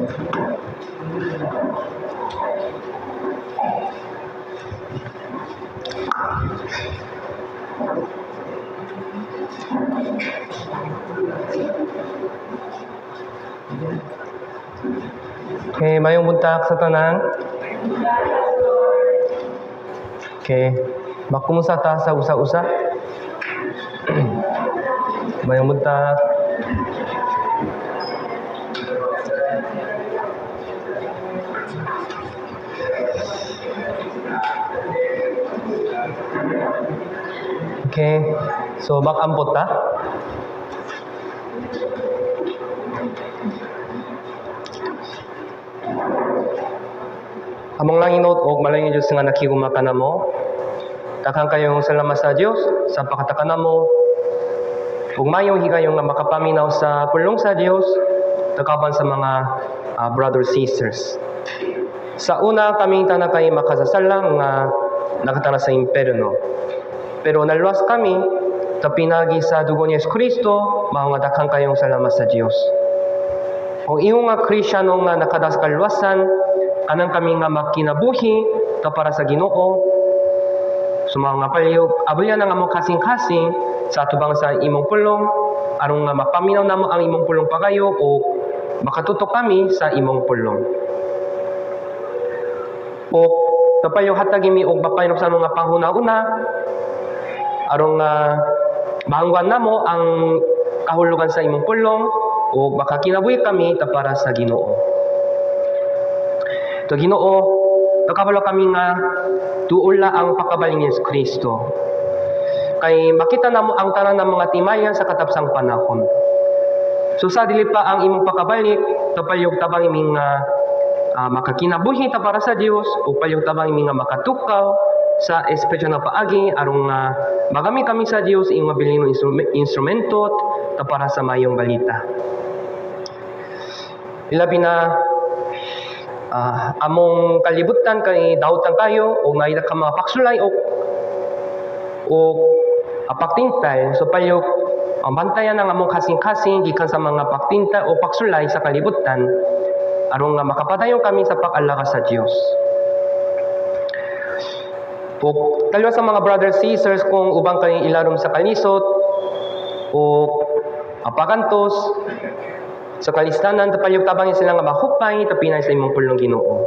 Okay, mayong buntag sa tanan. Okay, makumusta ta sa usa-usa? Mayong buntag. Okay, so bakampot ta. Among lang inot og malayong Diyos nga nakigumaka namo. Takang kayong salamat sa Diyos sa pakataka namo. Ug mayong higayong nga makapaminaw sa pulong sa Diyos takaban sa mga brothers sisters. Sa una kaming tanan kay makasasalang nga nakatana sa imperno. Pero naluwas kami tapinagi sa dugo ni Kristo, mao nga daghang kayong salamat sa Diyos. Kung iyo nga Kristiyano nga nakadas kaluwasan, kanang kami nga makinabuhi ta para sa Ginoo. Sumaw nga palihog abulyan nga among kasing-kasing sa atubang sa imong pulong aron nga mapaminaw namo ang imong pulong pagayo o makatutok kami sa imong pulong. O tapayong hatag imi og mapaynog sa mga panghuna-una aron nga mahanggan namo ang kahulugan sa imong pulong o makakinabuhi kami ta para sa Ginoo. To Ginoo, nakabalo kami nga tuula ang pagkabalik ni Kristo. Kay makita namo ang tanan ng mga timayan sa katapsang panahon. So sa dili pa ang imong pagkabalik, tapayog tabang iming makakinabuhi ta para sa Dios o payog tabang iming makatukaw sa espesyal na paagi aron nga magami kami sa Dios ing mabiling instrumento ta para sa mayong balita. Ilabi na among kalibutan kay dautan kayo o naida ka mga paksulay o pagtintay so payog ang bantayan ng among kasing-kasing gikan sa mga pagtintay o paksulay sa kalibutan aron nga makapadayon kami sa pag-alaka sa Dios. O talwa sa mga brothers sisters kung ubang kay ilarom sa kalisot o apagantos sa kalistanan tapayog tabangin sila nga mahupay tapinay sa imong pulong Ginoo.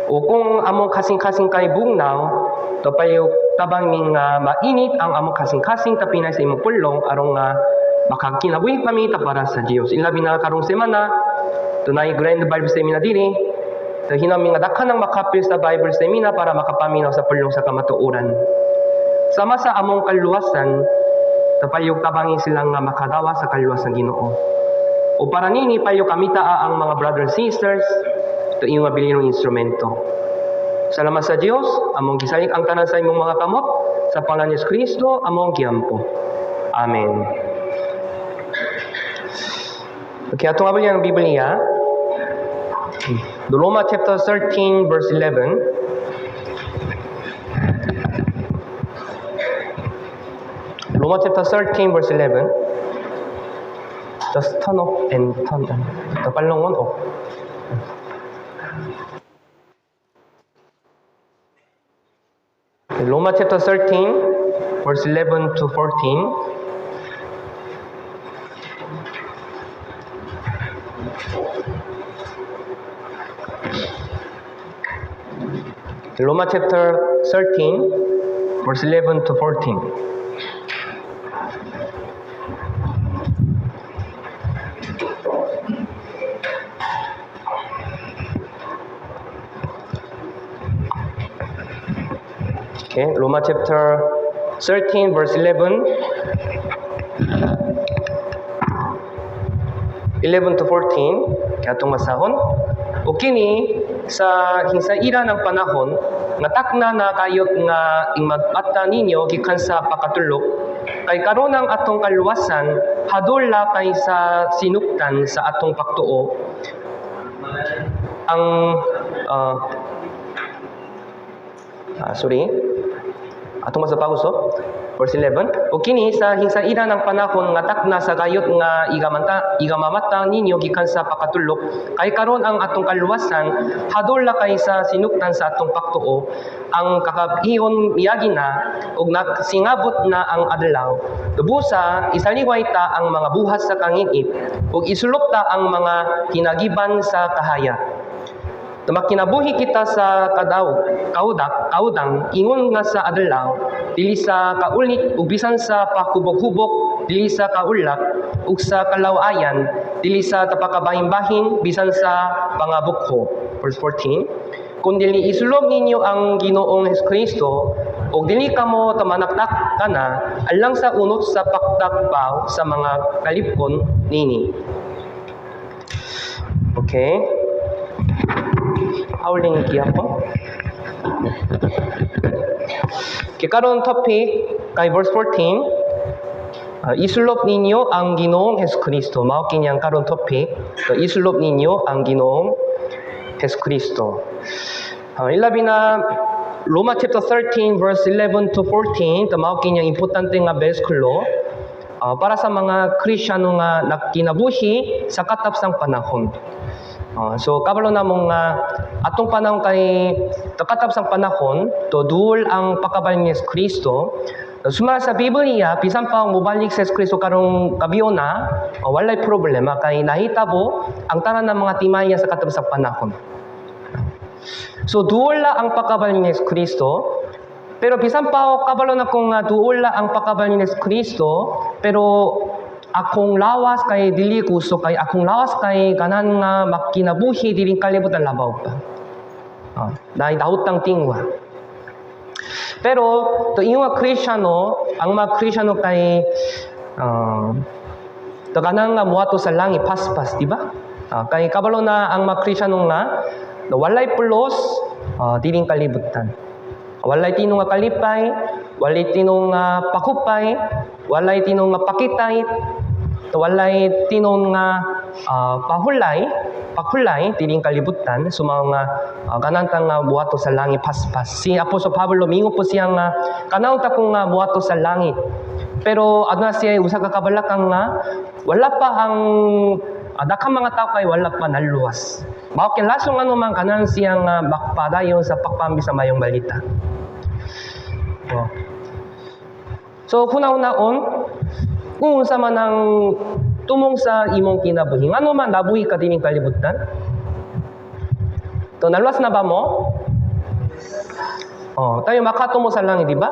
O kung among kasing-kasing kay bugnaw tapayog tabangin nga mainit ang among kasing-kasing tapinay sa imong pulong aron nga makakinabuhi kami ta para sa Dios. Ilabi na karong semana tunay grand Bible seminar diri. Hinami nga dakhan ang makapil sa Bible seminar para makapaminaw sa pulong sa kamatuoran. Sama sa among kaluwasan tapayog tabangin sila nga makadawa sa kaluwas ng Ginoo. O para nini payo kamita ang mga brothers sisters to iyong mabiling instrumento. Salamat sa Dios, among gisalik ang tanan sa imong mga kamot sa pangalan ni Kristo among giampo. Amen. Okay, atong abulyan ang Biblia. Roma chapter 13 verse 11. Roma chapter 13 verse 11. Just turn off and turn on. Tapalong on off. Roma chapter 13 verse 11 to 14. Roma chapter 13 verse 11 to 14. Okay, Roma chapter 13 verse 11 to 14 katong masahon. O kini sa hinsaira ng panahon natakna na kayot nga imag-ata ninyo gikan sa pakatulok kay karon ang atong kaluwasan hadula kay sa sinuktan sa atong pagtuo ang atong masapauso Verse 11. O kini sa hinsaida ng panahon nga takna sa gayot nga igamamatang ninyo gikan sa pakatulok kay karon ang atong kaluwasan hadula kay sa sinuktan sa atong paktuo ang kakabihon miyagi na ug singabot na ang adlaw. Tubusa isaliway ta ang mga buhat sa kanginit ug isulok ta ang mga kinagiban sa kahaya. Tumakinabuhi kita sa kaudang ingon nga sa adlaw dili sa kaulit ug bisan sa pakubok-hubok dili sa kaulak ug sa kalawayan dili sa tapakabahin-bahin bisan sa pangabukho. Verse 14. Kung dili isulog ninyo ang Ginoong Hesukristo ug dili kamo tamanaktak kana alang sa unot sa paktakbaw sa mga kalipkon nini. Okay. Howling gihapon. Okay, karon topic kay verse 14. Isulop ninyo ang Ginoong Hesukristo. Mao kinyang karon topic. Isulop ninyo ang Ginoong Hesukristo. Ilabi na Roma chapter 13 verse 11 to 14. Mao kinyang importante nga bersikulo para sa mga Kristiyano nga nakinabuhi sa katapsang panahon. So kabalo namong atong panahon kay takatapsang panahon to duol ang pakabalik ni Kristo. Sumala sa Biblia bisan pa mobalik sa Kristo karong kabiyo na walay problema kay nahitabo ang tanan ng mga timaya sa katapsang panahon. So duol ang pakabalik ni Kristo. Pero bisan pa kabalo na kung duol ang pakabalik ni Kristo pero akong lawas kay dili gusto kay akong lawas kay kanan nga makinabuhi diling kalibutan labaw pa. Dahil dautang tingwa. Pero to inyo Kristiyano, ang mga Kristiyano kay to kanang nga muato sa langit paspas, di ba? Kay kabalo na ang mga Kristiyano nga walay pulos diling kalibutan. Walay tinong nga kalipay, walay tinong nga pakupay, walay tinong nga pakitay, walay tinong nga pakulay, tiling kalibutan, so mga kanantang nga buhato sa langit paspas. Si Apostol Pablo, mingo po siya nga, kananta kong nga buhato sa langit. Pero aduna siya, usa ka kabalakang nga, wala pa ang, dakang mga tao kay wala pa naluwas. Mao kinlasong ano man kanan siya nga bakpadayon sa pakpambi sa mayong balita. So, hunahunahon, kung unsa man ang tumong sa imong kinabuhi, ano man nabuhi ka dining kalibutan? To naluwas na ba mo? Tayo makatumo sa langit, di ba?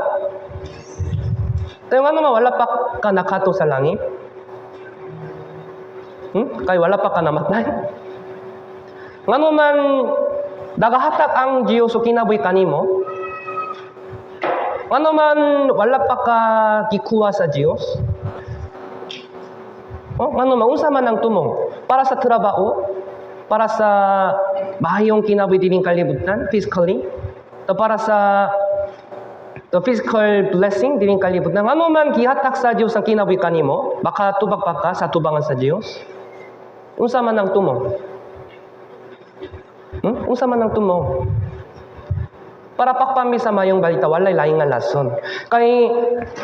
Tayo ano man wala pa ka nakato sa langit? Kay wala pa ka namatay? Ngano man dagahatak ang Dios o kinabuhi kanimo? Ano man wala pa ka gikuha sa Dios? Ano man unsa man ang tumong para sa trabaho, para sa mahayong kinabuhi dining kalibutan physically, to para sa the physical blessing dining kalibutan. Ano man gihatak sa Dios ang kinabuhi kanimo, baka tubag pa ka sa tubangan sa Dios. Unsa man ang tumong? Unsa man ang tumong? Para pakpami sa mayong balita, walay laing nga lason. Kay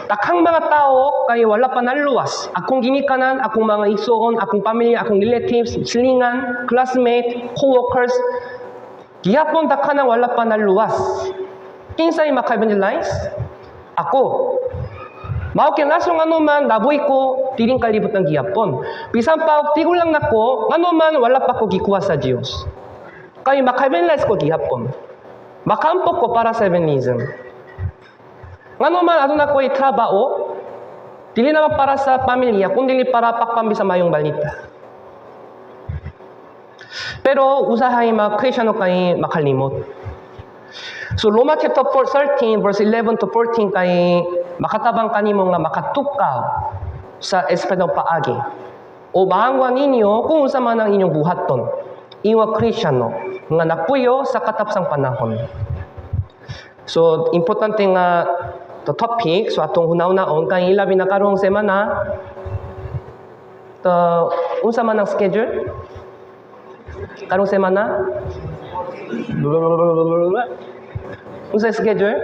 takhang mga tao, kay wala pa naluwas. Akong ginikanan, akong mga isuon, akong pamilya, akong relatives, silingan, classmate, co-workers, gihapon takhan wala pa naluwas. Kinsay maka-evangelize? Ako. Mao kinasong ano man, nabuhi ko, tiling kalibot ng gihapon. Bisan pa, tigol lang nako, ano man, wala pa ko gikuha sa Diyos. Kay maka-evangelize ko gihapon. Makampok ko para sa evangelism. Ngano man ato na ko trabaho, dili naman para sa pamilya, kundi para pakpambi sa mayong balita. Pero usahay mga Kristiyano kay makalimot. So Roma chapter 13 verse 11 to 14 kay makatabang kanimo nga makatukaw sa espedong paagi. O bahangwa ninyo kung unsa man ang inyong buhaton. Iwa Kristiyano nga napuyo sa katapsang panahon. So, importante nga to topic, so atong hunaw-naon, kay ilabi na karong semana, to, unsa man ang schedule? Karong semana? Unsa schedule?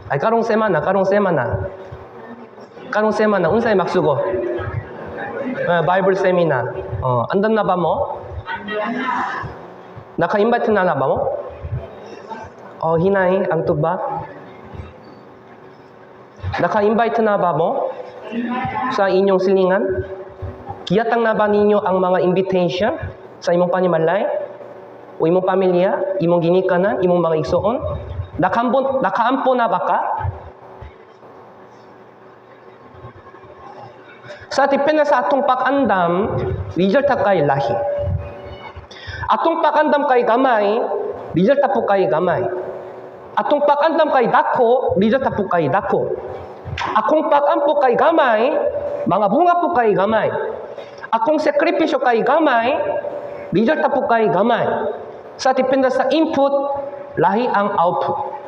Ay, karong semana. Unsay maksugo? Bible seminar. Andan na ba mo? Naka-invite na ba mo? Hinay, ang tuba? Naka-invite na ba mo? Sa inyong silingan? Kiyatang na ba ninyo ang mga invitation sa imong panimalay? O imong pamilya? Imong ginikanan? Imong mga igsoon? Nakaampo na ba ka? Sa tipena sa atong pag-andam, resulta kay lahi. Atong pag-andam kay gamay, resulta po kay gamay. Atong pag-andam kay dako, resulta po kay dako. Akong pag-ampo kay gamay, mga bunga po kay gamay. Akong sakripisyo kay gamay, resulta po kay gamay. Sa tipena sa input, lahi ang output.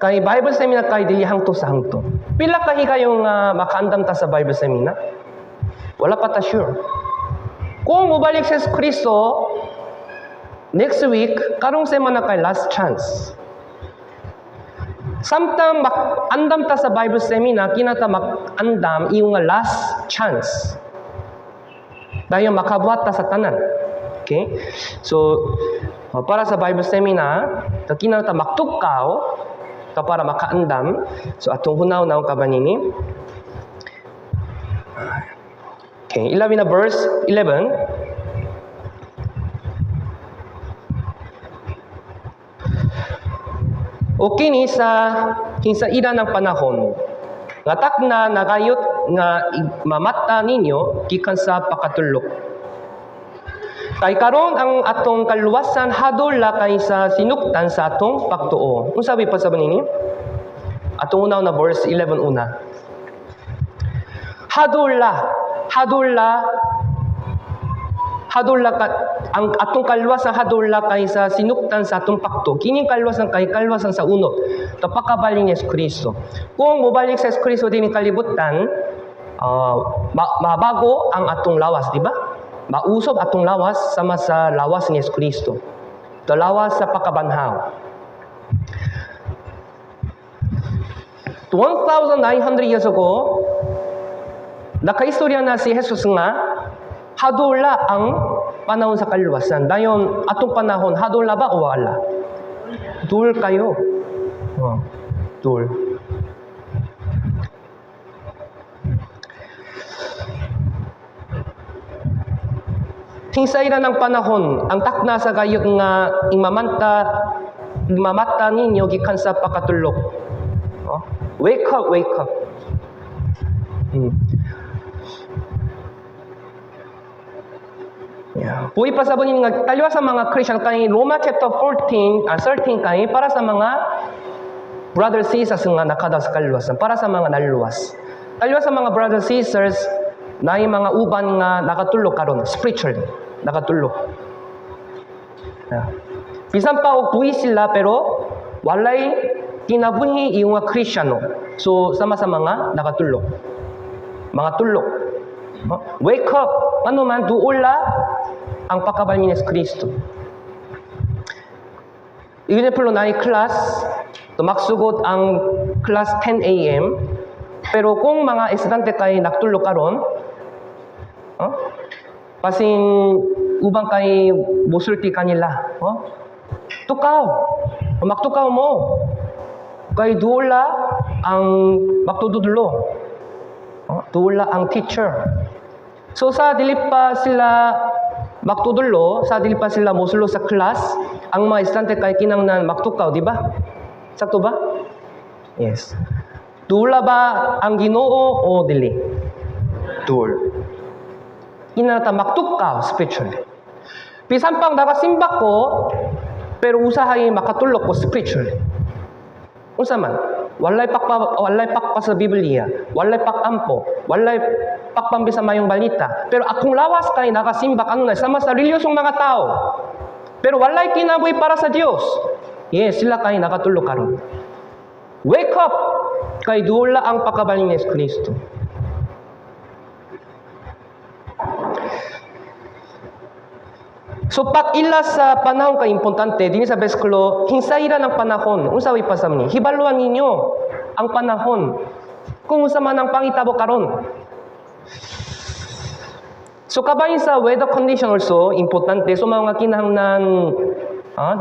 Kay Bible seminar kay dili hangto sa hangto. Pila kahi kayong makaandam ta sa Bible seminar? Wala pa ta sure. Kung mubalik sa Kristo next week, karong semana kay last chance. Samtang andam ta sa Bible seminar, kinata mag-andam iyong last chance. Dayon makabuhat ta sa tanan. Okay? So, para sa Bible seminar, kinata magtukaw para makaandam. So atong hunaw-naw ka ba nini? Okay, ilabi na verse 11. Okay ni sa kinsaida ng panahon. Nga takna nagayot nga mamata ninyo gikan sa pakatulok. Kay karon ang atong kaluwasan hadula kay sa sinuktan sa atong pagtuo. Unsa sabi pa sa banini? Atong unaw na verse 11 una. Hadula ka ang atong kaluwasan hadula kay sa sinuktan sa atong pakto. Kining kaluwasan kay kaluwasan sa unot. Tapakabaling ni Kristo. Kung mobalik sa Kristo din kalibutan, mabago ang atong lawas, di ba? Mausob atong lawas sama sa lawas ni Kristo. Ito lawas sa pakabanhaw. 1,900 years ago, nakaistorya na si Jesus nga, hadula ang panahon sa kaluwasan. Dayon, atong panahon, hadula ba o wala? Dul kayo. Dul. Hinsay na ng panahon, ang takna sa gayot nga imamata ninyo gikan sa pakatulok. Wake up. Yeah. Puwi pa sabon nga talwa sa mga Christian kay Roma chapter 13 kay para sa mga brothers sisters nga nakadas kalwasan, para sa mga naluwas. Talwa sa mga brothers sisters na yung mga uban nga nakatulog karon spiritually nakatulog. Yeah. Bisan pa og buhi sila pero walay kinabuhi yung mga Kristiyano. So sama sa mga nakatulog. Mga tulog. Wake up. Ano man duula ang pakabal ni Kristo. Example na class, tumaksugod ang class 10 a.m. Pero kung mga estudyante kay nakatulog karon, pasin ubang kay busulti kanila. Tukaw. Magtukaw mo. Kay dula ang magtududlo. Dula ang teacher. So sa dili pa sila magtudullo, sa dili pa sila musulo sa class, ang mga estudyante kay kinangnan magtukaw, di ba? Sakto ba? Yes. Dula ba ang Ginoo o dili? Dul. Inata magtukaw spiritually. Bisan pang nakasimba ko, pero usahay makatulog ko spiritually. Unsa man? Walay pakpa sa Biblia, walay pakampo, walay pakpambi sa mayong balita. Pero akong lawas kay nakasimba kanunay sama sa reliyosong mga tao. Pero walay kinabuhi para sa Dios. Yes, sila kay nakatulog karon. Wake up kay dula ang pakabalin ni Kristo. So pag-ila sa panahon ka importante, din sa bersikulo, hinsaira ng panahon. Unsa way pasam ni? Hibaluan ninyo ang panahon. Kung unsa man ang pangitabo karon. So kabayan sa weather condition also, importante. So mga kinahanglan,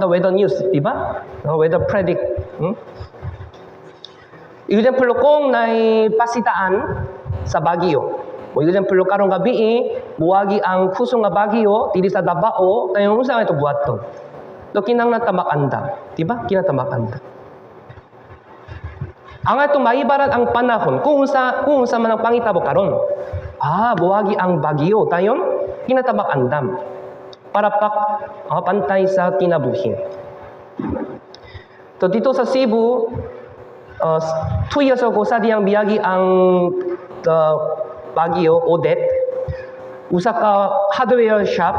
the weather news, di ba? Weather predict. Example kung pasitaan sa Baguio. O example karong gabi buwagi ang kusong nga Baguio dili sa Davao, tayo unsa nga ito buhaton. Do kinahanglan tamakanda, di ba? Kinatamakanda. Ang atong maibaran ang panahon kung unsa man ang pangitabo karon. Buwagi ang Baguio, tayon kinatamakandam para pantay sa kinabuhi. So dito sa Cebu, 2 years ago sa diyang biyagi ang Baguio, Odette, usa ka hardware shop.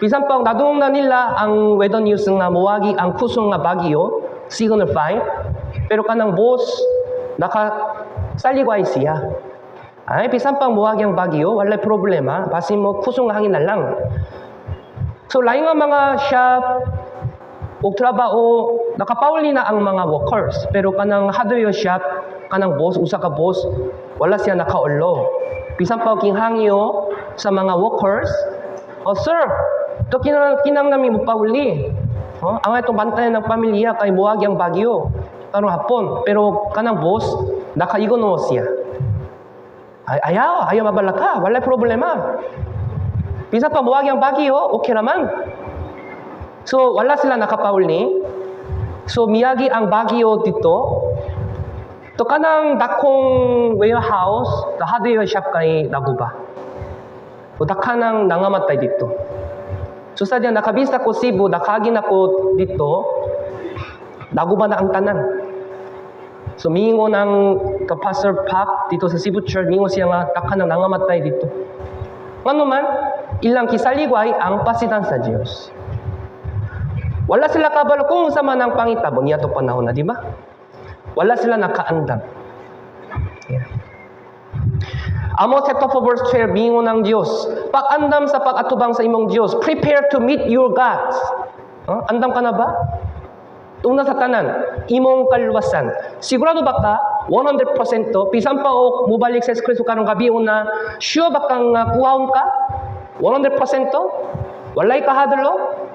Bisan pang nadungong na nila ang weather news nga muwagi ang kusong nga Baguio, Signal 5, pero kanang boss, nakasaligway siya. Bisan pang muwagi ang Baguio, walay problema, basi mo kusong nga hangin na lang. So, laing nga mga shop, o trabaho, nakapauli na ang mga workers, pero kanang hardware shop, kanang boss, usa ka boss, wala siya nakaulo. Bisan pa kinghangyo sa mga workers, sir, to kinang nami mo pauli. Ang itong bantayan ng pamilya kay muwagi ang Baguio, karong hapon, pero kanang boss, nakaigon mo siya. Ayaw mabalaka, wala problema. Bisan pa muwagi ang Baguio, okay naman. So, wala sila nakapauli. So, miyagi ang Baguio dito. To kanang dakong warehouse, the hardware shop kay naguba. O dakanang nangamatay dito. So sa diyan nakabista ko Cebu, nakagin ako dito, naguba na ang tanan. So mingo ng Pastor Park dito sa Cebu Church, mingo siya nga dakanang nangamatay dito. Ngano man, ilang kisaligway ang pasitan sa Dios. Wala sila kabalo kung sa man ang pangitabo niya to panahon na, di ba? Wala sila nakaandam. Yeah. Amos chapter 4 verse 12, bingo ng Diyos. Pag-andam sa pag-atubang sa imong Diyos, prepare to meet your God. Andam ka na ba? Tungna sa tanan, imong kalwasan. Sigurado ba ka? 100% to. Pisan pa o mubalik sa Kristo karong gabi na, sure ba kang kuhaon ka? 100% to? Walay kahadlo?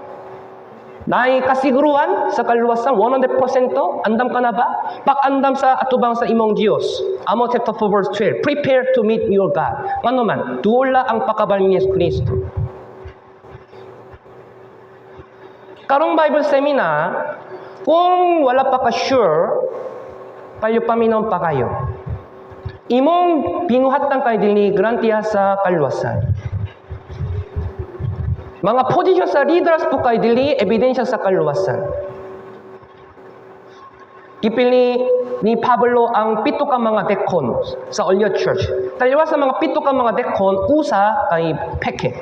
Naay kasiguruhan sa kaluwasan, 100% to, andam ka na ba? Pag-andam sa atubang sa imong Diyos. Amos chapter 4 verse 12, prepare to meet your God. Ano man, duula ang pakabal ni Yesu Kristo. Karong Bible seminar, kung wala pa ka sure, payo paminom pa kayo. Imong pinuhatan kay dili grantiya sa kaluwasan. Mga posisyon sa leaders po kay dili ebidensya sa kaluwasan. Ipili ni Pablo ang 7 ka mga dekon sa Olyo Church. Taliwas sa mga 7 ka mga dekon, usa kay peke.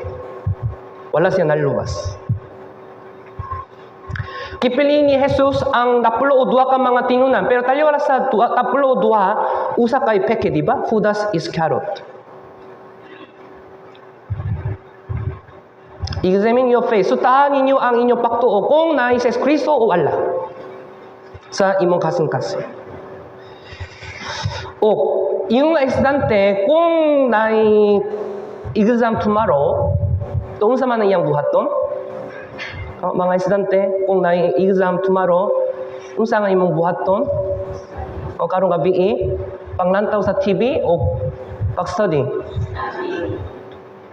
Wala siya naluwas. Kipili ni Jesus ang 12 ka mga tinunan, pero taliwas sa 12, usa kay peke, di ba? Judas Iscariot. Examine your faith. Sutahan ninyo ang inyong pagtuo kung naay sa Kristo o wala sa imong kasing-kasing. O, yung estudyante, kung naay exam tomorrow, doon sa man iyang buhaton, mga estudyante, kung naay exam tomorrow, kung sa nga imong buhaton, o karong gabi, panglantaw sa TV o pag-study.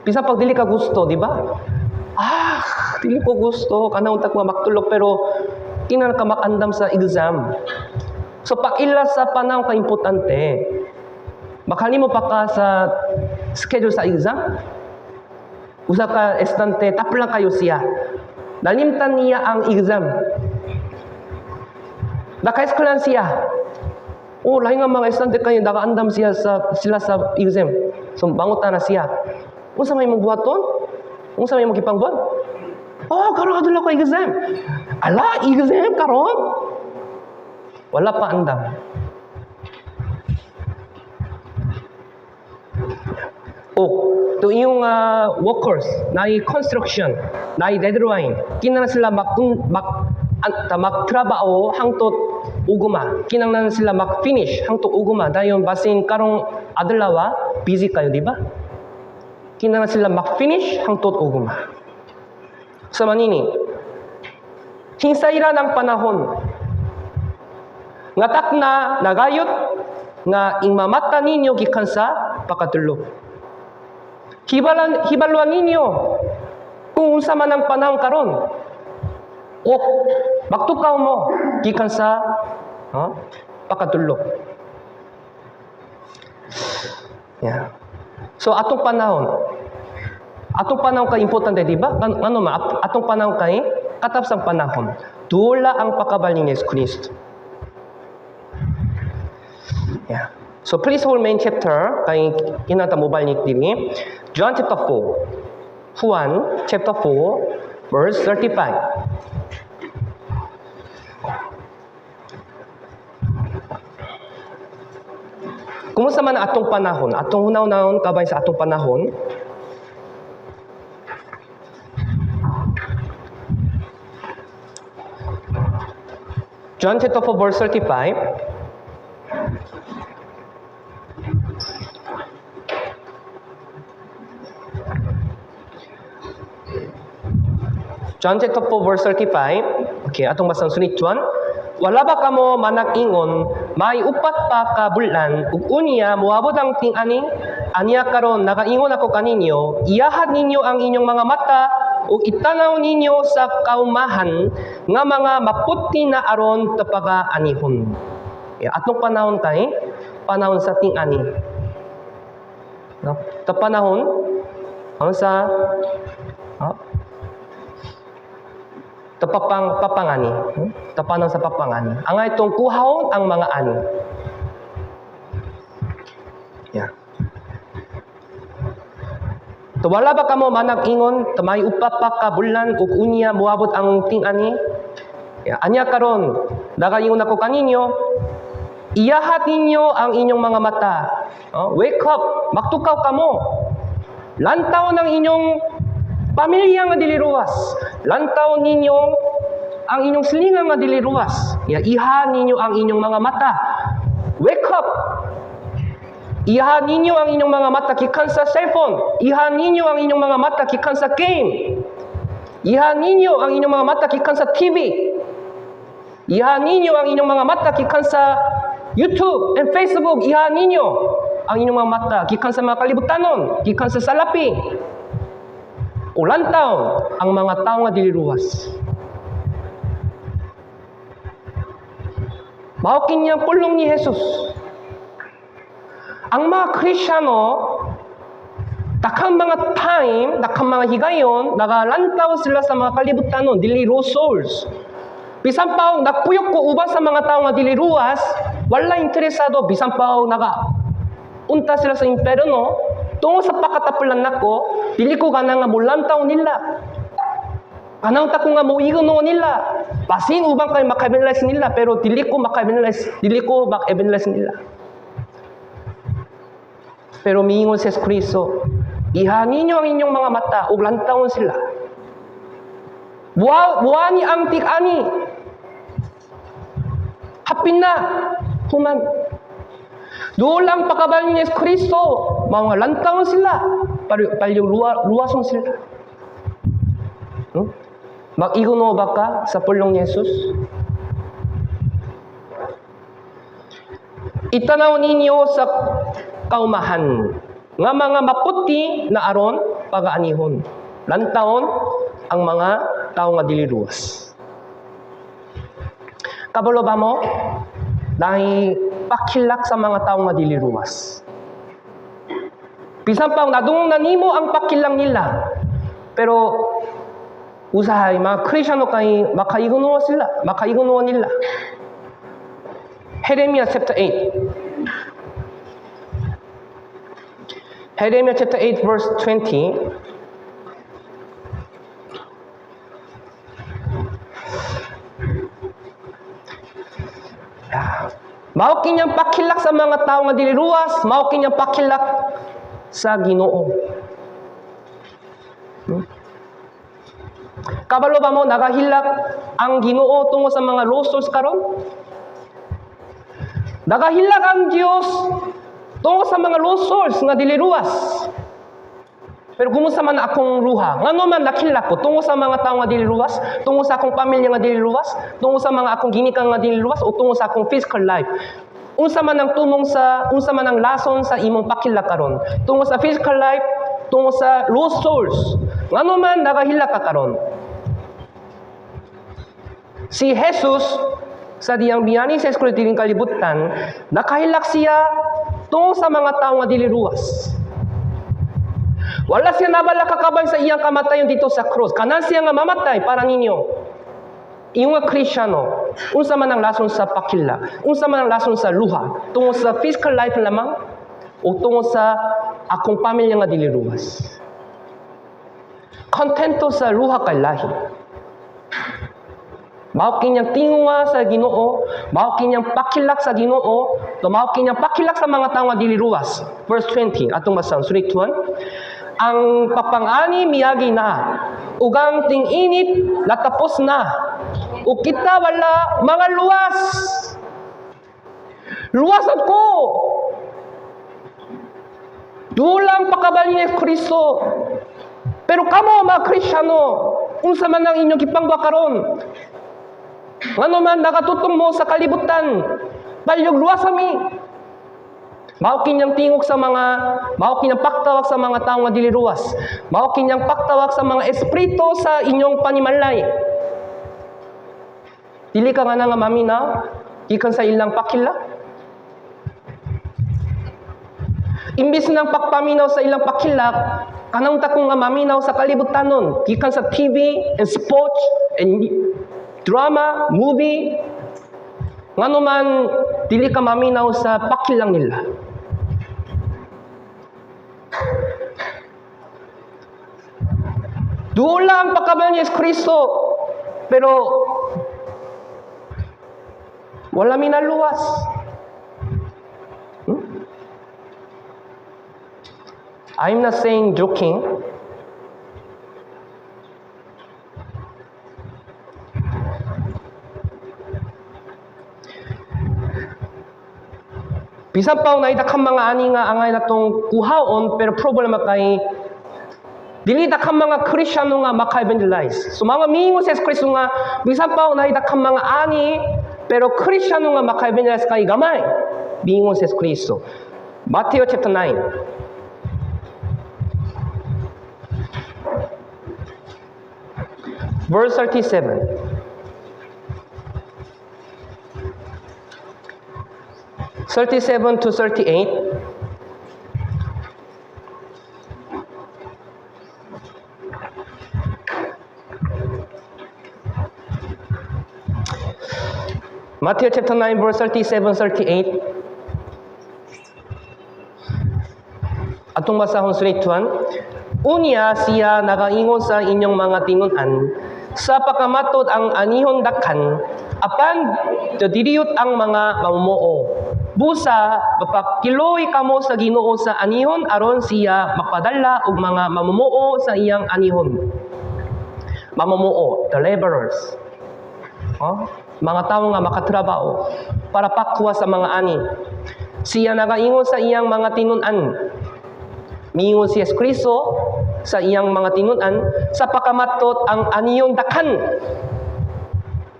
Bisa pag dili ka gusto, di ba? Dili ko gusto, kanang unta ko maktulog, pero kinan ka makandam sa exam. So, pag-ila sa panahon ka importante, makalimo pa ka sa schedule sa exam. Usa ka estante, taplang kayo siya. Nalimtan niya ang exam. Naka-eskulan siya. Lahi nga mga estante kayo, nakaandam siya sila sa exam. So, bangutan na siya. Unsa may mong buhaton? Unsa may mong kipangbuhat? Karon adula ko exam. Ala, exam karon? Wala pa andam. O, to iyong workers, naay construction, naay deadline, kinahanglan sila magtrabaho hangtod uguma. Kinahanglan sila mag-finish hangtod uguma. Dayon basin karong adlaw, busy kayo, di ba? Kinahanglan sila mag-finish hangtod uguma. Sa manini, hinsayra ng panahon, ngatak na nagayot nga ingmamata ninyo gikan sa pakatulog. Hibaluan ninyo kung unsa man ang panahon karon. O magtukaw mo gikan sa pakatulog. Yeah. So atong panahon kay importante, di ba? Ano ma? Atong panahon kay katapsang panahon. Dula ang pakabal ni Yesus Kristo. Yeah. So please hold main chapter kay kinata mobile ni diri. John chapter 4. Juan chapter 4 verse 35. Kumusta man atong panahon? Atong hunaw-hunaw kabay sa atong panahon. John chapter 4 verse 35. John chapter 4 verse 35. Okay, atong basang sunit John. Wala ba kamo manag-ingon, may upat pa ka bulan, ug unya moabot ang ting-ani, aniya karon nakaingon ako kaninyo, iyahad ninyo ang inyong mga mata, ug itanaw ninyo sa kaumahan, nga mga maputi na aron tapaga anihon. Atong panahon kay, panahon sa ting-ani. Ta panahon, ano sa, papangani. Tapanang sa papangani. Ang itong kuhawon ang mga ani. Yeah. Wala ba kamo manag-ingon, tamay upat pa ka bulan ug unya moabot ang ting-ani? Yeah. Anya karon, nagaingon ako kaninyo, iyahat ninyo ang inyong mga mata. Wake up, magtukaw kamo. Lantaw ng inyong pamilya nga dili ruwas. Lantaw ninyo ang inyong silingan nga dili ruwas. Iha ninyo ang inyong mga mata. Wake up! Iha ninyo ang inyong mga mata gikan sa cellphone. Iha ninyo ang inyong mga mata gikan sa game. Iha ninyo ang inyong mga mata gikan sa TV. Iha ninyo ang inyong mga mata gikan sa YouTube and Facebook. Iha ninyo ang inyong mga mata gikan sa mga kalibutanon, gikan sa salapi. Ulan taon ang mga tao nga dili ruwas. Maukin niya pulong ni Jesus. Ang mga Kristiyano, takang mga time, takang mga higayon, nagalantaw sila sa mga kalibutanon, dili ruwas souls. Bisan pa nagpuyok ko uba sa mga tao nga dili ruwas, wala interesado, bisan pa unta sila sa imperno, tungo sa pakatapulan nako, dili ko ganang nga mulantaw nila. Kanang ta ko nga muigo nila. Basin ubang kay maka-evangelize nila, pero dili ko maka-evangelize nila. Pero miingon si Kristo, iha ninyo ang inyong mga mata, ug lantawon sila. Buwani ang tik-ani. Hapin na, human. Dulang pakabal ni Kristo, mga lantawon sila, palyong luwason sila. Mag-iguno ba ka sa pulong ni Jesus? Itanaw ninyo sa kaumahan, nga mga maputi na aron pagaanihon. Lantawon ang mga tao nga dili ruwas. Kabalo ba mo? Dahil pakilak sa mga tao nga dili ruwas. Bisan pa nadungong na nimo ang pakilang nila. Pero usahay mga Kristiyano kay makaigunuwa nila. Jeremiah chapter 8. Jeremiah chapter 8 verse 20. Mao kinyang pakilak sa mga tao nga dili ruwas, mao kinyang pakilak sa Ginoo. Kabalo ba mo nagahilak ang Ginoo tungo sa mga lost souls karon? Nagahilak ang Dios tungo sa mga lost souls nga dili luwas. Pero kumusta man akong luha? Ngano man nakilak ko tungo sa mga tawo nga dili luwas, tungo sa akong pamilya nga dili luwas, tungo sa mga akong ginikang nga dili luwas o tungo sa akong physical life. Unsa man ang lason sa imong pakilak karon? Tungo sa physical life, tungo sa lost souls. Ngano man nagahilak ka karon? Si Jesus sa diyang biyani sa eskwelating kalibutan, nakahilak siya tungo sa mga tawo nga dili luwas. Wala siya nabala kakabay sa iyang kamatayon dito sa cross. Kanan siya nga mamatay para ninyo. Iyong nga Kristiyano, unsa man ang lason sa pakila, unsa man ang lason sa luha, tungo sa physical life lamang, o tungo sa akong pamilya nga dili luwas. Kontento sa luha kay lahi. Mao kinyang tinguha sa Ginoo, mao kinyang pakilak sa Ginoo, mao kinyang pakilak sa mga tawo nga dili luwas. Verse 20, atong basang sulit 1. Ang papangani miyagi na, ugang ting-init natapos na, o kita wala mga luwas. Luwas ako. Dulang pakabali ni Kristo. Pero kamo mga Kristiyano, unsa man ang inyong gipangwa karon? Ngano man nakatutong mo sa kalibutan, palyog luwas ami. Mao kinyang tingog sa mga, mao kinyang paktawag sa mga tawo nga dili luwas. Mao kinyang paktawag sa mga espiritu sa inyong panimalay. Dili ka nga nga maminaw, gikan sa ilang pakila. Imbis ng pagpaminaw sa ilang pakila, kanang takong nga maminaw sa kalibutanon, gikan sa TV and sports and drama, movie. Ngano man dili ka maminaw sa pakilang nila. Dula ang pagkabal ni Kristo, pero wala minaluwas. I'm not saying joking. Bisan pa na idakang mga ani nga angay natong kuhaon, pero problema kay dili dakang mga Kristiyano nga maka-evangelize. So mga miingon sa Kristo nga bisan pa na idakang mga ani, pero Kristiyano nga maka-evangelize kay gamay. Miingon sa Kristo. Matthew chapter 9. Verse 37. 37 to 38. Matthew chapter 9 verse 37-38. Atong basahon sulit 1. Unya siya nagaingon sa inyong mga tinunan, sa pagkamatod ang anihon dakhan, apan dadiriut ang mga mamumuo. Busa, mapakiloy kamo sa Ginoo sa anihon aron siya makpadala og mga mamumuo sa iyang anihon. Mamumuo, the laborers. Mga tao nga makatrabaho para pakuha sa mga ani. Siya nagaingon sa iyang mga tinunan. Miingon si Kristo sa iyang mga tinunan sa pagkamatot ang anihon dakhan.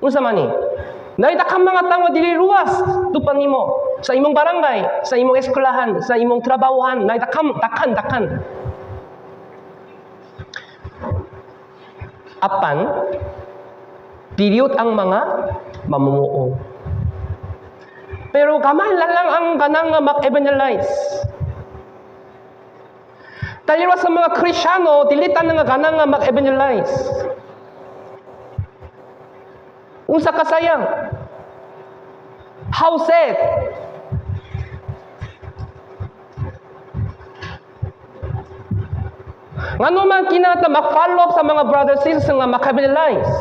Unsa man ni? Naidakang mga tao dili luwas tupan nimo sa imong barangay, sa imong eskwelahan, sa imong trabahohan, naidakang dakhan. Apan diliut ang mga mamumuo. Pero gamay lang ang ganang mag-evangelize. Talira sa mga Kristiyano, dilitan nga ganang mag-evangelize. Unsa kasayang? How sad? Ngano man kinata mag-follow sa mga brothers and sisters nga mag-evangelize.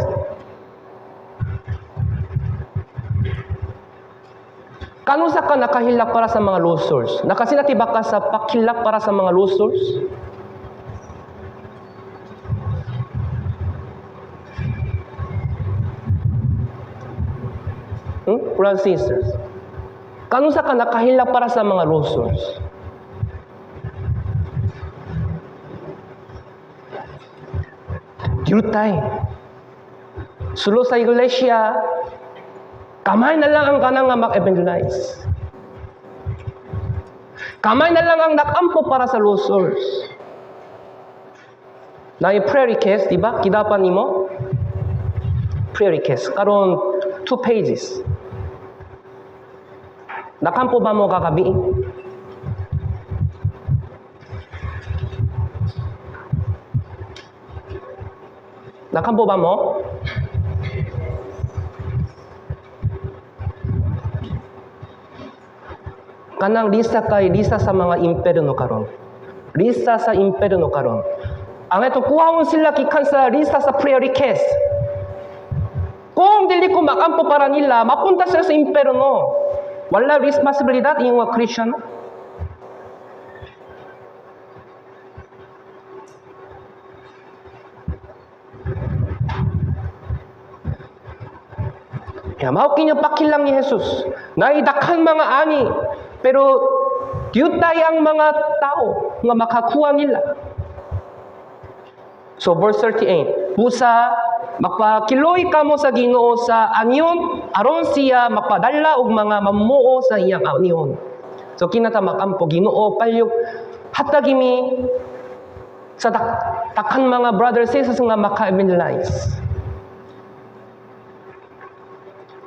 Kanusa ka nakahilak para sa mga losers? Nakasinatiba ka sa paghilak para sa mga losers? Brothers and sisters, kanusa ka nakahilak para sa mga losers? Jutay. Sulo sa iglesia, kamay na lang ang kanang nga mag-evangelize. Kamay na lang ang nakampo para sa losers. Na yung prayer request, di ba? Kidapan nimo? Prayer request. Karon 2 pages. Nakampo ba mo kakabi? Nakampo ba mo? Kanang lista kay lista sa mga imperno karon. Lista sa imperno karon. Ang ito kuhawon sila kikan sa lista sa prayer request. Kung dili ko makampo para nila, mapunta sila sa imperno. Wala responsibilidad yung mga Christian. Kaya mao kinyo pakilang ni Jesus. Naidakhan mga ani. Pero diyutay ang mga tao nga makakuha nila. So verse 38. Busa, magpakiloy ka mo sa Ginoo sa anyon, aron siya magpadala og mga mamuo sa iyang anyon. So kinata makampo Ginoo palyog hatagimi sa takhan mga brothers and sisters nga maka-evangelize.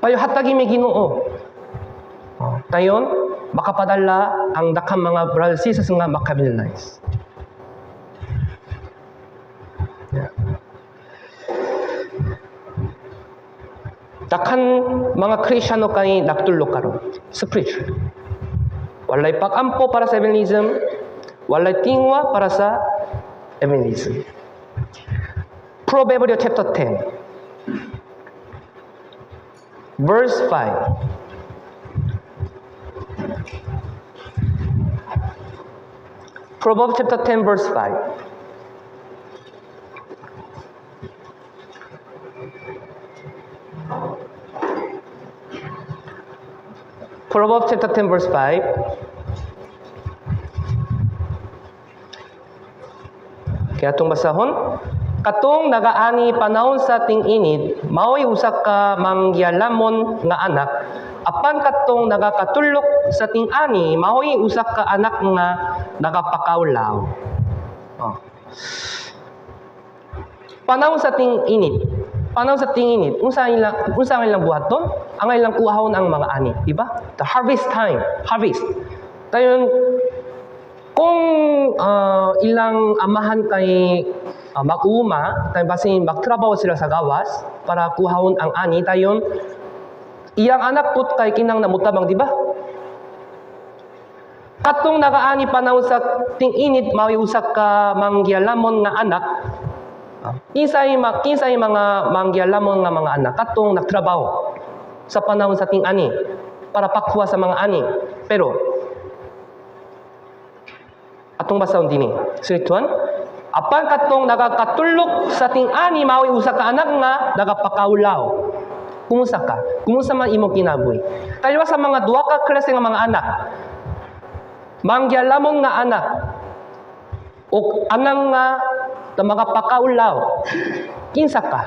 Palyog hatagimi Ginoo. Tayon, makapadala ang dakhang mga brothers and sisters nga maka-evangelize. Takhan mga Kristiyano kay nagtulog karon spiritual. Walay pagampo para sa evangelism, walay tingwa para sa evangelism. Proverbs chapter 10 verse 5. Proverbs chapter 10 verse 5. Proverbs chapter 10 verse 5. Kaya itong basahon. Katong nagaani panahon sa ting-inid, mao'y usa ka mangyalamon nga anak. Apan katong nagakatulok sa ting-ani, mao'y usa ka anak nga nagapakaulaw. Panahon sa ting-inid. Panahon sa ting-inid, unsa ilang buhaton? Ang ilang kuhahon ang mga ani, di ba? The harvest time, harvest. Tayon, kung ilang amahan kay mag-uma, tayo basin magtrabaho sila sa gawas para kuhahon ang ani, tayon, iyang anak put kay kinang namutabang, di ba? Katong nagaani panahon sa ting-inid, mauusak ka mangyalamon nga anak, kinsay mga mangyalamon nga mga anak katong nagtrabaho sa panahon sa ting-ani para pakuha sa mga ani. Pero atong basahon dinhi. Sirituan, apan katong nagakatulok sa ting-ani mao'y usa ka anak nga nagapakaulaw. Kumusta ka? Kumusta man imong kinabuhi? Kaliwa sa mga duha ka klase nga mga anak. Mangyalamon nga anak o anang nga mga pakaulaw. Kinsa ka?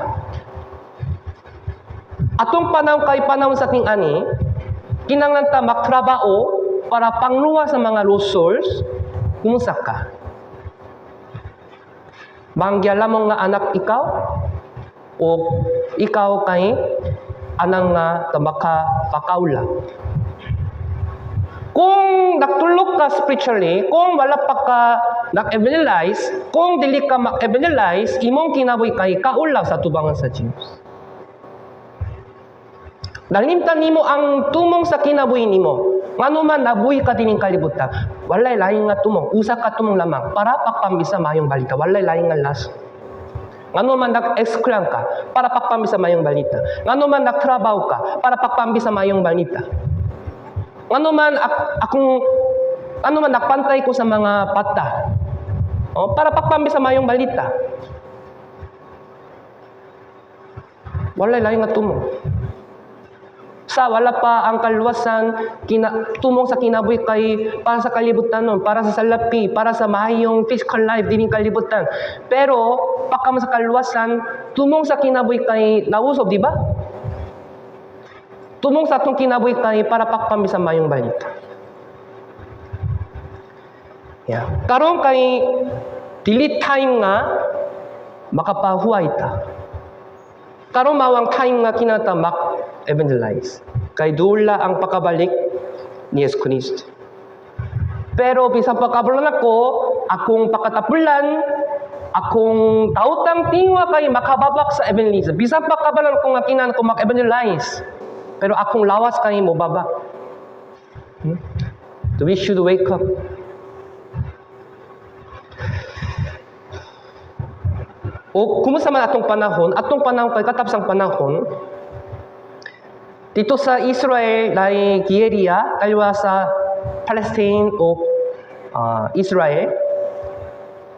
Atong panahon sa ting-ani, kinahanglan ta magtrabaho para pangluwa sa mga losers. Kumusta ka? Mangyalamon nga anak ikaw? O ikaw kay anang nga makapakaulaw? Kung nagtulog ka spiritually, kung wala pa ka nag-evangelize, kung dili ka mag-evangelize, imong kinabuhi kay kaulaw sa tubangan sa Diyos. Nalimtan nimo ang tumong sa kinabuhi nimo. Ngano man nabuhi ka dining kalibutan, walay laing nga tumong, usa ka tumong lamang para pagpambisa mayong balita, walay laing nga laso. Ngano man nag-exclaim ka para pagpambisa mayong balita. Ngano man nagtrabaho ka para pagpambisa mayong balita. Ano man nakpantay ko sa mga bata. Para pagpambisa mayong balita. Wala lain nga tumong. Sa wala pa ang kaluwasan, tumong sa kinabuhi kay para sa kalibutan nun, para sa salapi, para sa mahayong physical life, dining kalibutan. Pero, pagka sa kaluwasan, tumong sa kinabuhi kay nausob, di ba? Tumong sa atong kinabuhi kay para pagpambisa mayong balita. Yeah. Karon kay dili time nga makapahuay ta. Karon mawang time nga kinata evangelize. Kay dula ang pakabalik ni Yesu Kristo. Pero bisan pagkabulan ako, akong pakatapulan, akong tautang tingwa kay makababak sa evangelize. Bisan pagkabulan ko nga kinan ko mag-evangelize. Pero akong lawas kay mo babak. So we should wake up. O kumusta man atong panahon kay katapsang panahon, dito sa Israel ay giyeriya, kaliwa sa Palestine o Israel,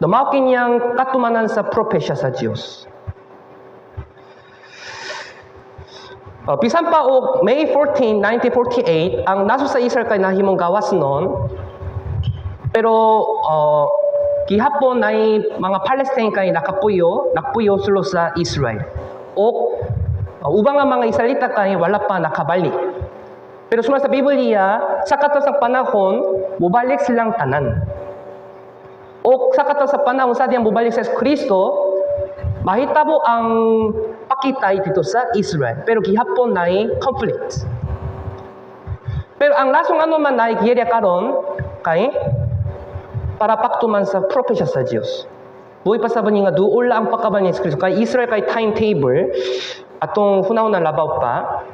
dumawkin niyang katumanan sa propesya sa Diyos. Bisan pa o May 14, 1948, ang naso sa Israel kay nahimong gawas noon, pero gihapon ay mga Palestine kay nakpuyo sulo sa Israel. O ubang nga mga Israelita kay wala pa nakabalik. Pero suma sa Biblia, sa katapsang panahon, mubalik silang tanan. O sa katapsang panahon, sa diyang mubalik sa Kristo, mahitabo ang pakitay dito sa Israel. Pero gihapon ay conflict. Pero ang lasong ano man ay giyerya karon kay para paktuman sa propesya sa Diyos. Buhay pa sa nga duol ang pagkabal ni Kristo. Kay Israel kay timetable, atong hunahon na labaw pa.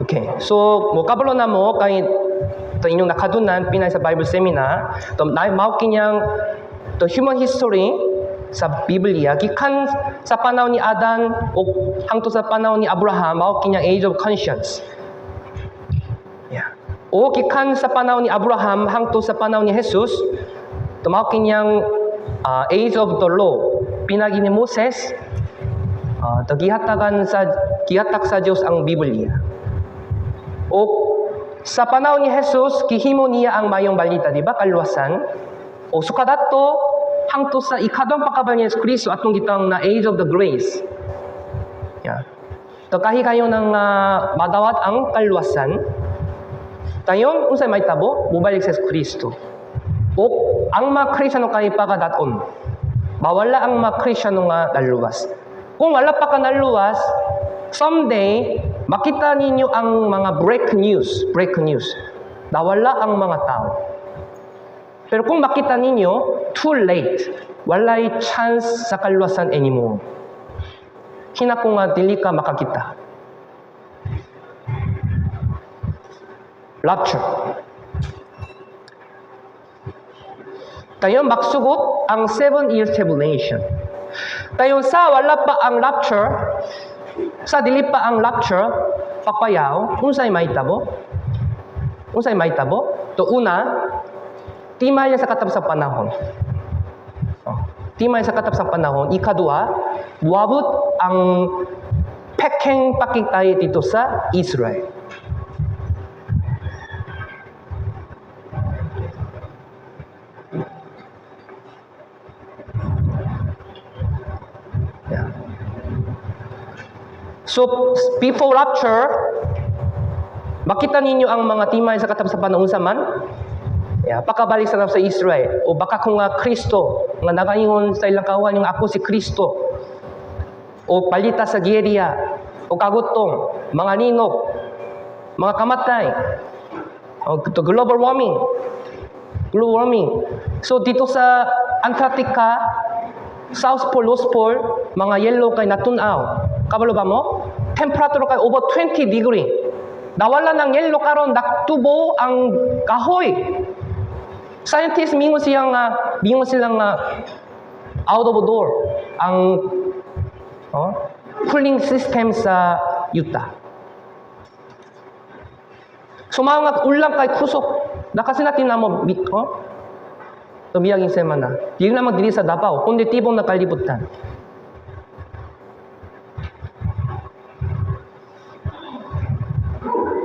Okay. So, mukabalo na mo kay ito inyong nakadunan pinay sa Bible seminar. Ito mao kinyang the human history sa Biblia gikan sa panahon ni Adan o hangtod sa panahon ni Abraham mao kinyang age of conscience. O gikan sa panahon ni Abraham hangtod sa panahon ni Jesus, tumaw kinyang age of the law. Pinagi ni Moses, gihatag sa Diyos ang Biblia. O sa panahon ni Jesus, gihimo niya ang mayong balita, di ba? Kaluwasan. O sukadato hangtod sa ikadong pakabal ni Kristo atong gitang na age of the grace. Yeah. Kahi kayo ng madawat ang kaluwasan. Tayon, unsay may tabo, mubalik sa Kristo. O ang mga Kristiyano kay pagadaton. Mawala ang mga Kristiyano nga naluwas. Kung wala pa ka naluwas, someday, makita ninyo ang mga break news. Nawala ang mga tao. Pero kung makita ninyo, too late. Walay chance sa kaluwasan anymore. Hina ko nga dili ka makakita. Rapture. Tayo maksugot ang 7-year tribulation. Tayo sa wala pa ang rapture, sa dili pa ang rapture, papayaw, unsay mahitabo? To una, timay sa katapsang panahon. Timay sa katapsang panahon. Ikadua, buwabot ang pekeng pakitay dito sa Israel. So, before rapture, makita ninyo ang mga timay sa katapsang panahon sa man. Pakabalik sa Israel. O baka kung nga Kristo, nga nagayon sa ilang kawan yung ako si Kristo. O palita sa giyeriya, o kagutong, mga ninok, mga kamatay, o global warming. So, dito sa Antarctica, South Pole, North Pole, mga yellow kay natunaw. Kabalo ba mo? Temperature kay over 20 degree. Nawala ng yellow karon, naktubo ang kahoy. Scientists mingon silang out of door. ang cooling system sa yuta. Sumangat ulang kay kusok. Na kasi natin na mo, tumiyagin semana. Di naman dili sa Davao, kundi tibong nakalibutan.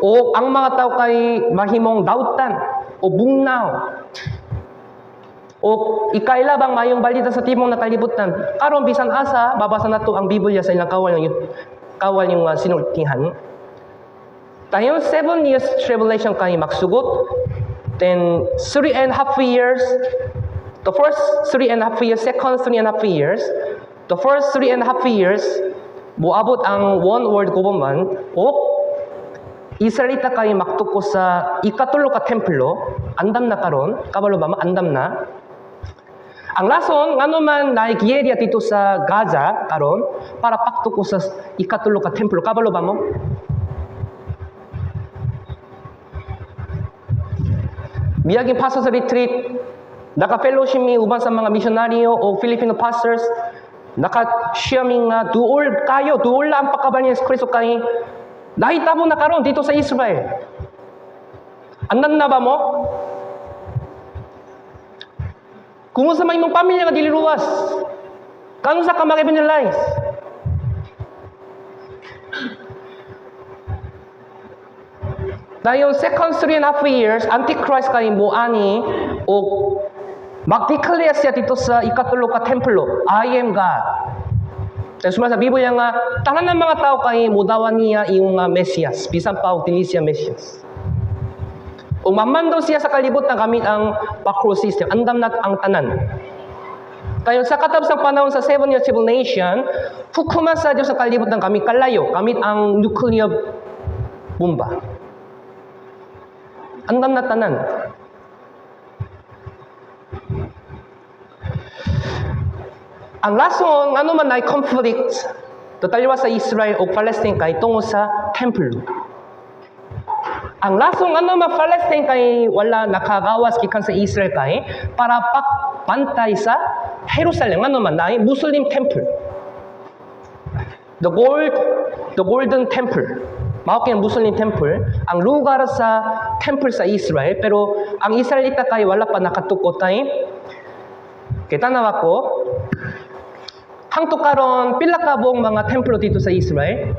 O ang mga tao kay mahimong dautan o bungnaw. O ikailabang mayong balita sa tibong nakalibutan. Karon bisan asa, babasa na to ang Biblia sa ilang kawal yung sinultihan. Tayong 7 years tribulation kay magsugot. Then 3.5 years, the first 3.5 years, second 3.5 years, the first 3.5 years, buabot ang one world government o Israelita kay maktuko sa ikatulo ka templo, andam na karon, kabalo ba andam na. Ang lason ngano man naigiyerya dito sa Gaza karon para paktuko sa ikatulo ka templo, kabalo ba mo? Biyaging pastor sa retreat, naka-fellowship mi uban sa mga misyonaryo o Filipino pastors, naka-share mi nga duol lang pagkaban ni Kristo kay nahitabo na karon dito sa Israel. Andan na ba mo? Kung sa may mong pamilya nga dili luwas, kano sa ka mag-evangelize? Dahil second 3.5 years, Antichrist kay muani o mag-declare siya dito sa ikatulo ka templo, I am God. Kaya sa Biblia nga, tanan ng mga tao kay mudawan niya yung Mesias, bisan pa o tili siya Mesias. Kung mamandaw siya sa kalibutan gamit ang backroad system, andam na ang tanan. Kaya sa katapos ng panahon sa 7 years tribulation, hukuman sa Diyos sa kalibutan kami kalayo, gamit ang nuclear bomba. Andam na tanan. Ang lason, ano man ay conflict, totaliwa sa Israel o Palestine kay tungo sa templo. Ang lason, ano man Palestine kay wala nakagawas kikan sa Israel kay para pantay sa Jerusalem, ano man ay Muslim temple. The golden temple. Mawak yung Muslim temple, ang lugar sa temple sa Israel, pero ang Israelita kay wala pa nakatukot kay kita nawa ko, hangtod karon pila ka buong mga templo dito sa Israel.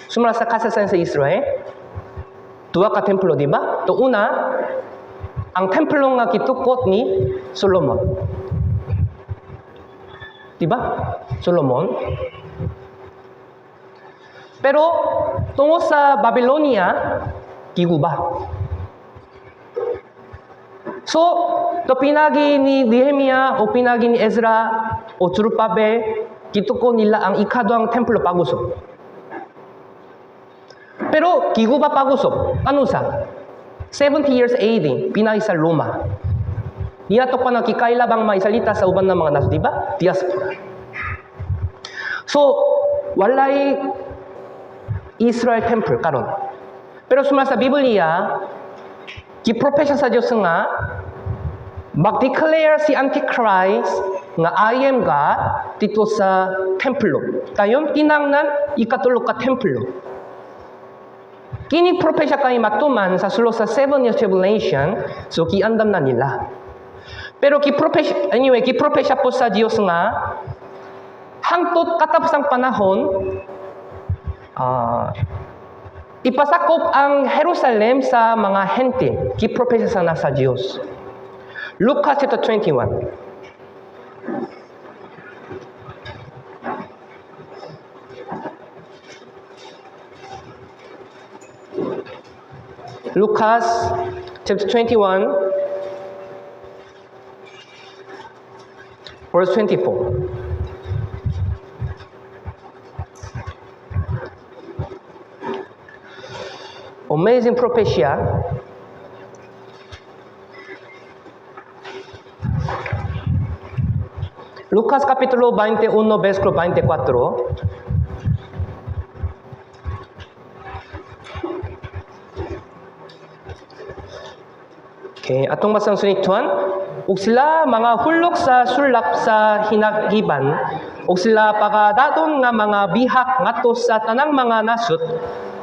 Sumala sa kasasan sa Israel, 2 ka templo, di ba? To una, ang templo nga gitukot ni Solomon. Di ba? Solomon. Pero tungo sa Babylonia, giguba. So, to pinagi ni Nehemia o pinagi ni Ezra o Zerubbabel, gituko nila ang ikaduang templo pagusok. Pero giguba pagusok, ano sa? 70 years AD, pinagi sa Roma. Niya to pa nakikailabang may salita sa uban ng mga naso, di ba? Diaspora. So, walay Israel temple karon. Pero sumala sa Biblia, giprofesya sa Diyos nga mag-declare si Antichrist nga I am God dito sa templo. Tayon tinangnan ikatulo ka templo. Kini propesya kay matuman sa sulo sa 7 years tribulation, so kiandam na nila. Pero giprofesya po sa Diyos nga hangtod katapos ang panahon, ipasakop ang Jerusalem sa mga hente. Gipropesya sana sa Diyos. Lucas chapter 21. Lucas chapter 21 verse 24. Amazing prophecia. Lucas capítulo 21 versículo 24. Okay, atong masang sunituan. ug sila mga hulog sa sulap sa hinagiban, ug sila pagadaton nga mga bihak ngadto sa tanang mga nasud,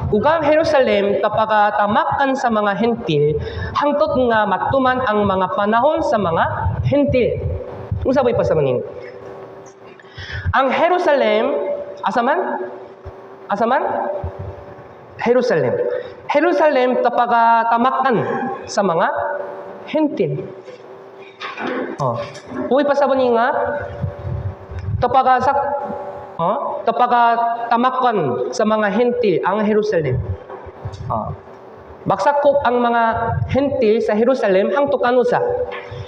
ug ang Jerusalem kapag tamakan sa mga hentil, hangtod nga matuman ang mga panahon sa mga hentil. Unsa bay pasamanin? Ang Jerusalem, asaman? Asaman? Jerusalem. Jerusalem kapag tamakan sa mga hentil. Uy pasamanin nga kapag tamakan sa mga hentil ang Jerusalem. Bagsakop ang mga hentil sa Jerusalem hangtod kanusa.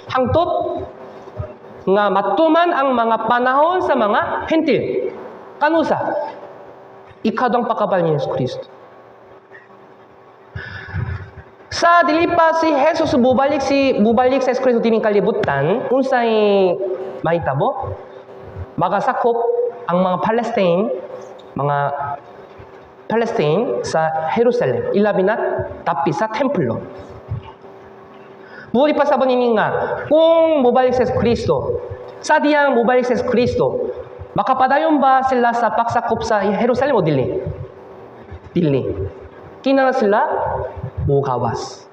Hangtod nga matuman ang mga panahon sa mga hentil. Kanusa? Ikadong pakabal ni Yesus Kristo. Sa dili pa si Jesus bubalik sa Yesus Kristo dining kalibutan, unsay mahitabo? Magasakop ang mga Palestine sa Jerusalem. Ilabi na tapi sa templo. Buli pa sabon ini nga, kung mubalik sa Kristo, sa diyang mubalik sa Kristo, makapadayon ba sila sa pagsakop sa Jerusalem o dili? Dili. Kinala sila mukawas.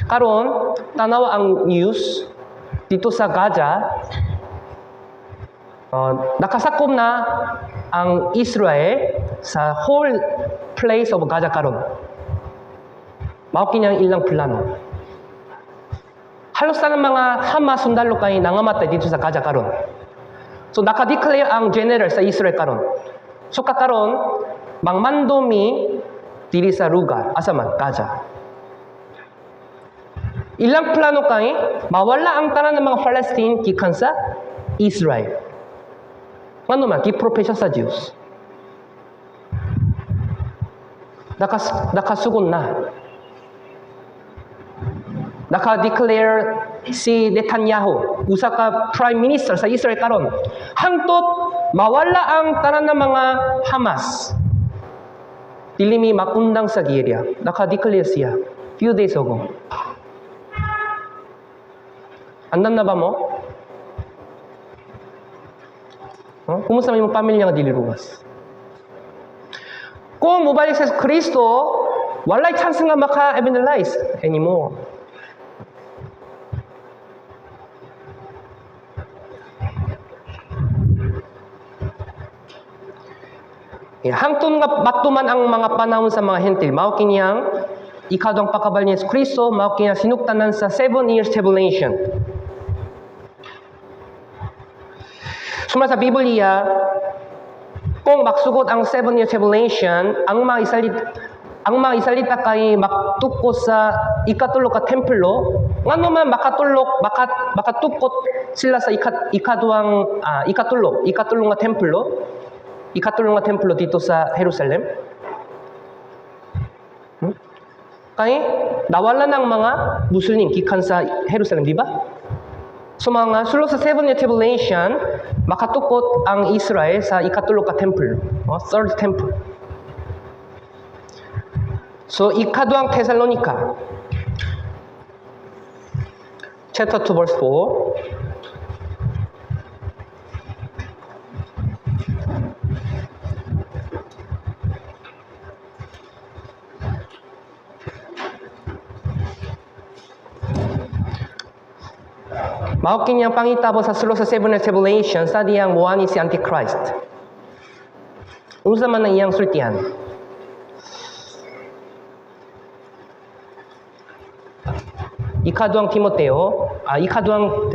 Karon, tanawa ang news dito sa Gaza, nakasakop na ang Israel sa whole place of Gaza karon. Mao kinyang ilang plano. Halos na mga Hamas sundalo kay nangamatay dito sa Gaza karon. So nakadeclare ang general sa Israel karon. So kakaron mangmandomi diri sa lugar asaman Gaza. Ilang plano kay mawala ang tanan ng mga Palestine gikan sa Israel. Ano man gipropesya sa Diyos. Nakasugon na. Naka-declare si Netanyahu, usa ka prime minister sa Israel karon. Hangtod mawala ang tanan ng mga Hamas. Dili mi makundang sa Syria. Naka-declare siya few days ago. Andan na ba mo? Kumusta may mga pamilya nga dili ruwas? Kung mubalik sa Kristo, walay chance nga maka-evangelize anymore. Hangtod nga matuman ang mga panahon sa mga hentil, mao kinyang ikadong pakabal ni Yesus Kristo, mao kinyang sinuktanan sa 7 years tribulation. Sumala sa Biblia, kung maksugod ang 7 years tribulation, ang mga isalita kay maktukos sa ikatulo ka templo, ngano man makatukot sila sa ikatulo nga templo dito sa Jerusalem. Kay nawala ng mga Muslim gikan sa Jerusalem, di ba? So mga sulod sa 7 year tribulation, makatukot ang Israel sa ikatulo ka temple, third temple. So ikaduang Thessalonica, chapter 2 verse 4. Mao kinyang pangitabo sa sulod sa 7 year tribulation sa diyang muani si Antichrist. Unsa man ang iyang sultihan? Ikaduang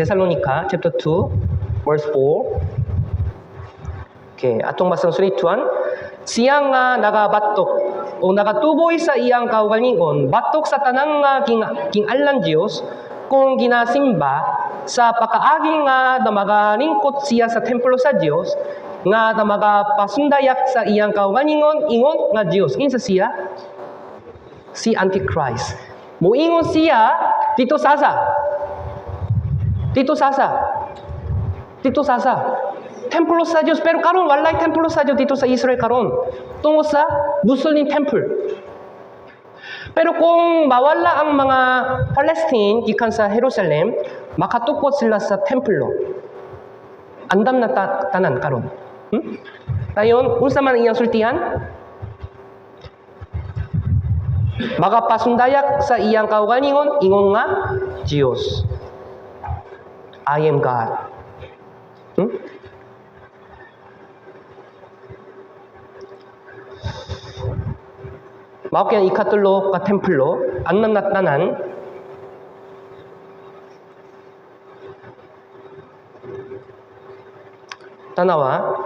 Thessalonica chapter 2 verse 4. Okay, atong basang sulituan, siya nga nagabatok o nagatuboy sa iyang kaugalingon, batok sa tanang nga king-allan Dios kung ginasimba sa pakaagi nga na magalingkot siya sa templo sa Dios nga na magapasundayak sa iyang kaugalingon ingon nga Dios. Kinsa siya? Si Antichrist. Muingon siya dito sasa. Templo sa Dios, pero karon walay templo sa Dios dito sa Israel karon. Tungod sa Muslim temple. Pero kung mawala ang mga Palestine gikan sa Jerusalem, makatukod sila sa templo. Andam na tanan karon. Dayon, unsa man iyang sultihan? Makapasundayak sa iyang kaugalingon, ingon nga, Diyos. I am God. Mao kaya ikatulo ka templo annam natnanan tanawa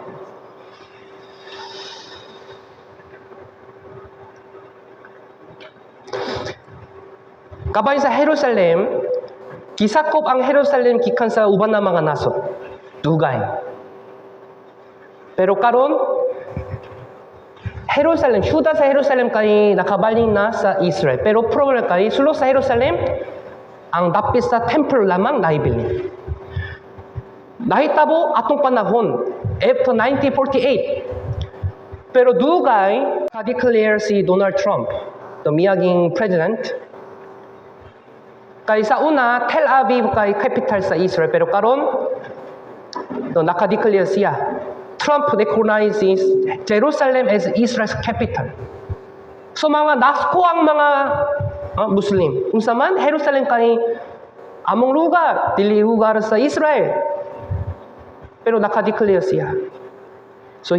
kabay sa Jerusalem gisakop ang Jerusalem gikan sa uban na mga nasod dugay pero karon Jerusalem, Juda sa Jerusalem kay nakabaling na sa Israel. Pero problem kay sulod sa Jerusalem, ang dapit sa temple lamang naibili. Nahitabo atong panahon, after 1948. Pero dugay, ka-declare si Donald Trump, miyaging president. Kay sa una, Tel Aviv kay capital sa Israel. Pero karon, naka-declare siya. Trump recognizes Jerusalem as Israel's capital. So mga nasko ang mga Muslim. Kung saman, Jerusalem kay among lugar, dili lugar sa Israel. Pero naka-declare siya. So,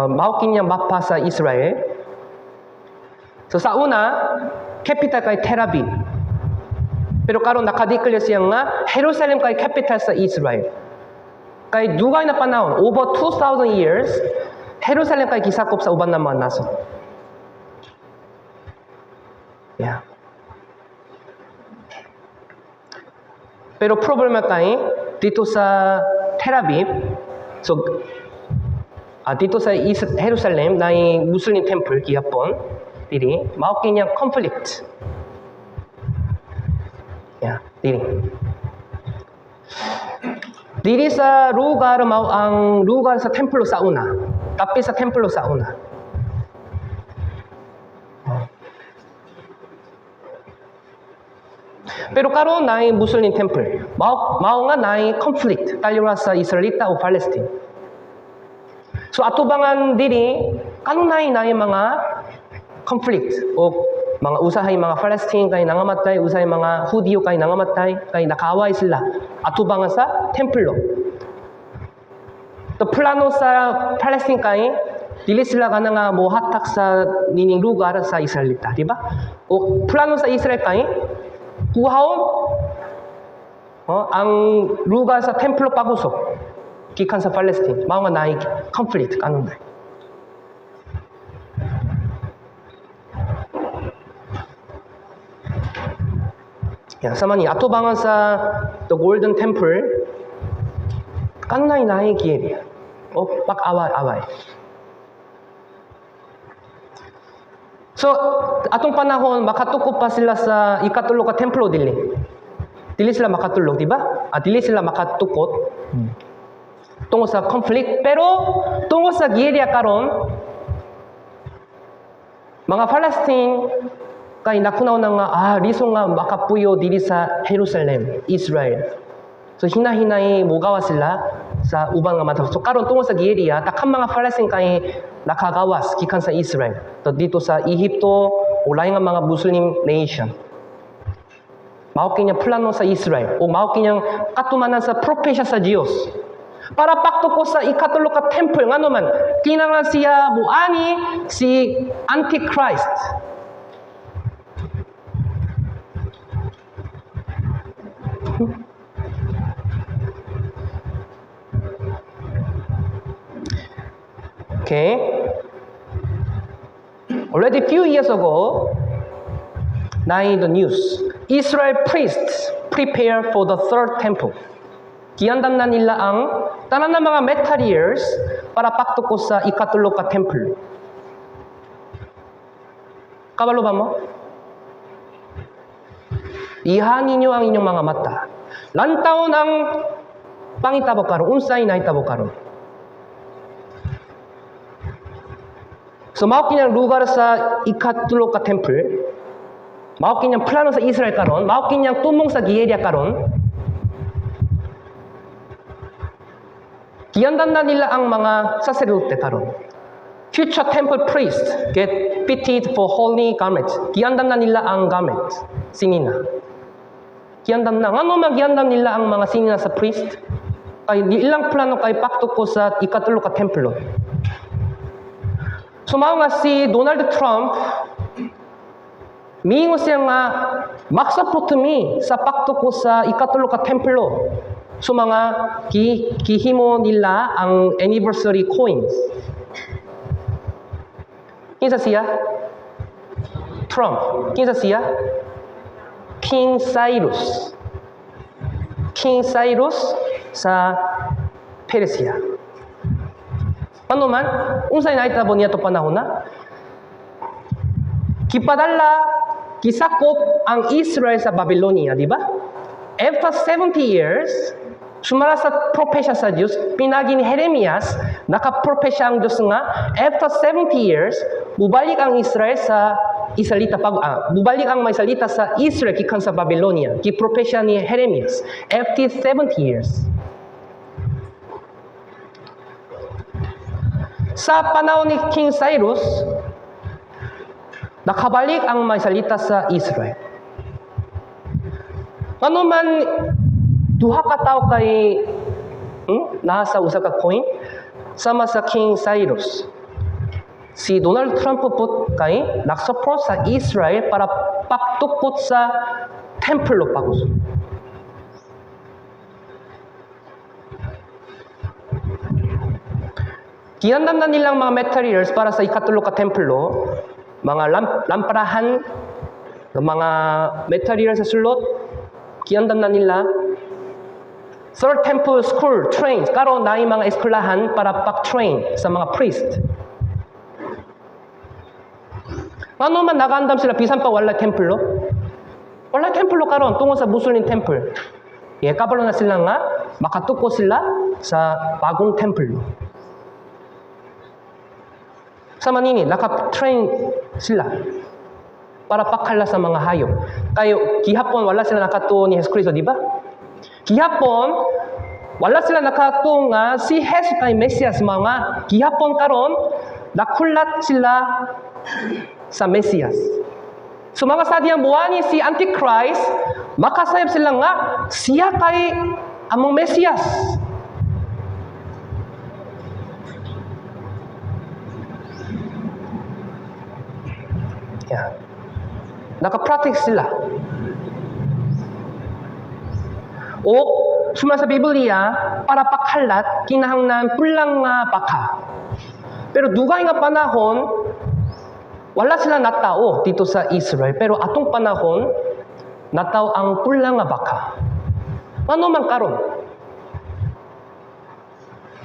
maukin niya mapa sa Israel. So sa una, capital kay Tel Aviv. Pero karon naka-declare siya nga, Jerusalem kay capital sa Israel. Kay dugay na panahon, over 2,000 years, Jerusalem kay gisakop sa uban na mga nasod. Yeah. Pero problema kay dito sa Tel Aviv, so dito sa Jerusalem na Muslim temple gihapon, diri mao kanya conflict. Yeah, diri. Diri sa lugar mao ang lugar sa templo sa una. Tapi sa templo sa una. Pero karon naay Muslim temple. Mao nga naay conflict tayo sa Israelita o Palestine. So atubangan diri kanang naay mga conflict o mga usahay mga Palestine kay nangamatay, usahay mga Hudyo kay nangamatay, kay nakaaway sila. Atubangan sa templo. To plano sa Palestine kay dili sila kanang mohatak sa nining lugar sa Israelita, di ba? O plano sa Israel kay kuhaon ang lugar sa templo pagusok gikan sa Palestine. Mao nga naay conflict kanang naay. Sama ni atubangan sa the Golden Temple kanang naay giye o pag-away-away. So atong panahon makatukop pa sila sa ikatulo ka templo dili sila makatulog, di ba? Dili sila makatukot tungod sa conflict, pero tungod sa giyeya karon mga Palestine kay nakunaw na nga, liso nga makapuyo dili sa Jerusalem, Israel. So hinahinay mugawa sila sa ubang nga mata. So karon tungod sa giyeya, takang mga Palestine kay nakagawas gikan sa Israel. So dito sa Ehipto, ulay nga mga Muslim nation. Mao kanya plano sa Israel o mao kanyang katumanan sa propesya sa Dios. Para paktuko sa ikatulo ka temple ngano man kinahanglan siya muani si Antichrist. Okay. Already a few years ago, na in the news, Israel priests prepare for the third temple. Giandan na nila ang tanan ng mga materials para paktuko sa ikatulo ka temple. Kabalo ba mo? Ihangin niyo ang inyong mga mata. Lantaon ang pangitabo karon, unsay nahitabo karon. So mao kining lugar sa ikatulo ka temple Mao kinyang plano sa Israel karon, mao kinyang tumong sa Gilead karon. Giandan na nila ang mga sacerdote karon. Future temple priests get fitted for holy garments. Giandan na nila ang garment, sinina. Giandan na. Ano man giandan nila ang mga sinina sa priest? Kay ilang plano kay pakto ko sa ikatulo ka templo. So mao nga si Donald Trump miingon siya nga maksapotmi sa pakto ko sa ikatulo ka templo. So mga gihimo nila ang anniversary coins. Kinsa siya? Trump. Kinsa siya? King Cyrus. King Cyrus sa Persia. Ano man, unsay naitabo niya to panahon na? Kisakop ang Israel sa Babylonia, di ba? After 70 years, sumala sa propesya sa Diyos, pinagi ni Jeremias, nakapropesya ang Diyos nga, after 70 years, bubalik ang Israel sa bubalik ang may salita sa Israel kikan sa Babylonia, kipropesya ni Jeremias, after 70 years. Sa panahon ni King Cyrus, nakabalik ang may salita sa Israel. Ano man, duha ka tao kay nasa usa ka coin sama sa King Cyrus. Si Donald Trump po kay nag-support sa Israel para paktukot sa templo pagos. Giandam na nilang mga materials para sa ikatulo ka templo, mga lamparahan, mga materials sa sulot, giandam na nila. Third temple school trains, karon na yung mga eskwelahan para pak-train sa mga priest. Ano man nagandam sila, bisan pa wala templo? Wala templo karon tungkol sa Muslim temple. Kabalo na sila nga, makatuko sila sa bagong templo. Sa Manini, naka-train sila para pakala sa mga hayop. Kayo, gihapon wala sila nakatuo ni Jesus Cristo, di ba? Gihapon, wala sila nakatuo nga si Jesus kay Mesias mga gihapon karon, nakulat sila sa Mesias. So mga sadyang buwani si Antichrist, makasayap sila nga siya kay among Mesias. Yeah. Naka-practice sila. O, suma sa Biblia, para pakalat, kinahanglan pulang nga baka. Pero dugay nga panahon, wala sila natao dito sa Israel. Pero atong panahon, natao ang pulang nga baka. Ano man karon?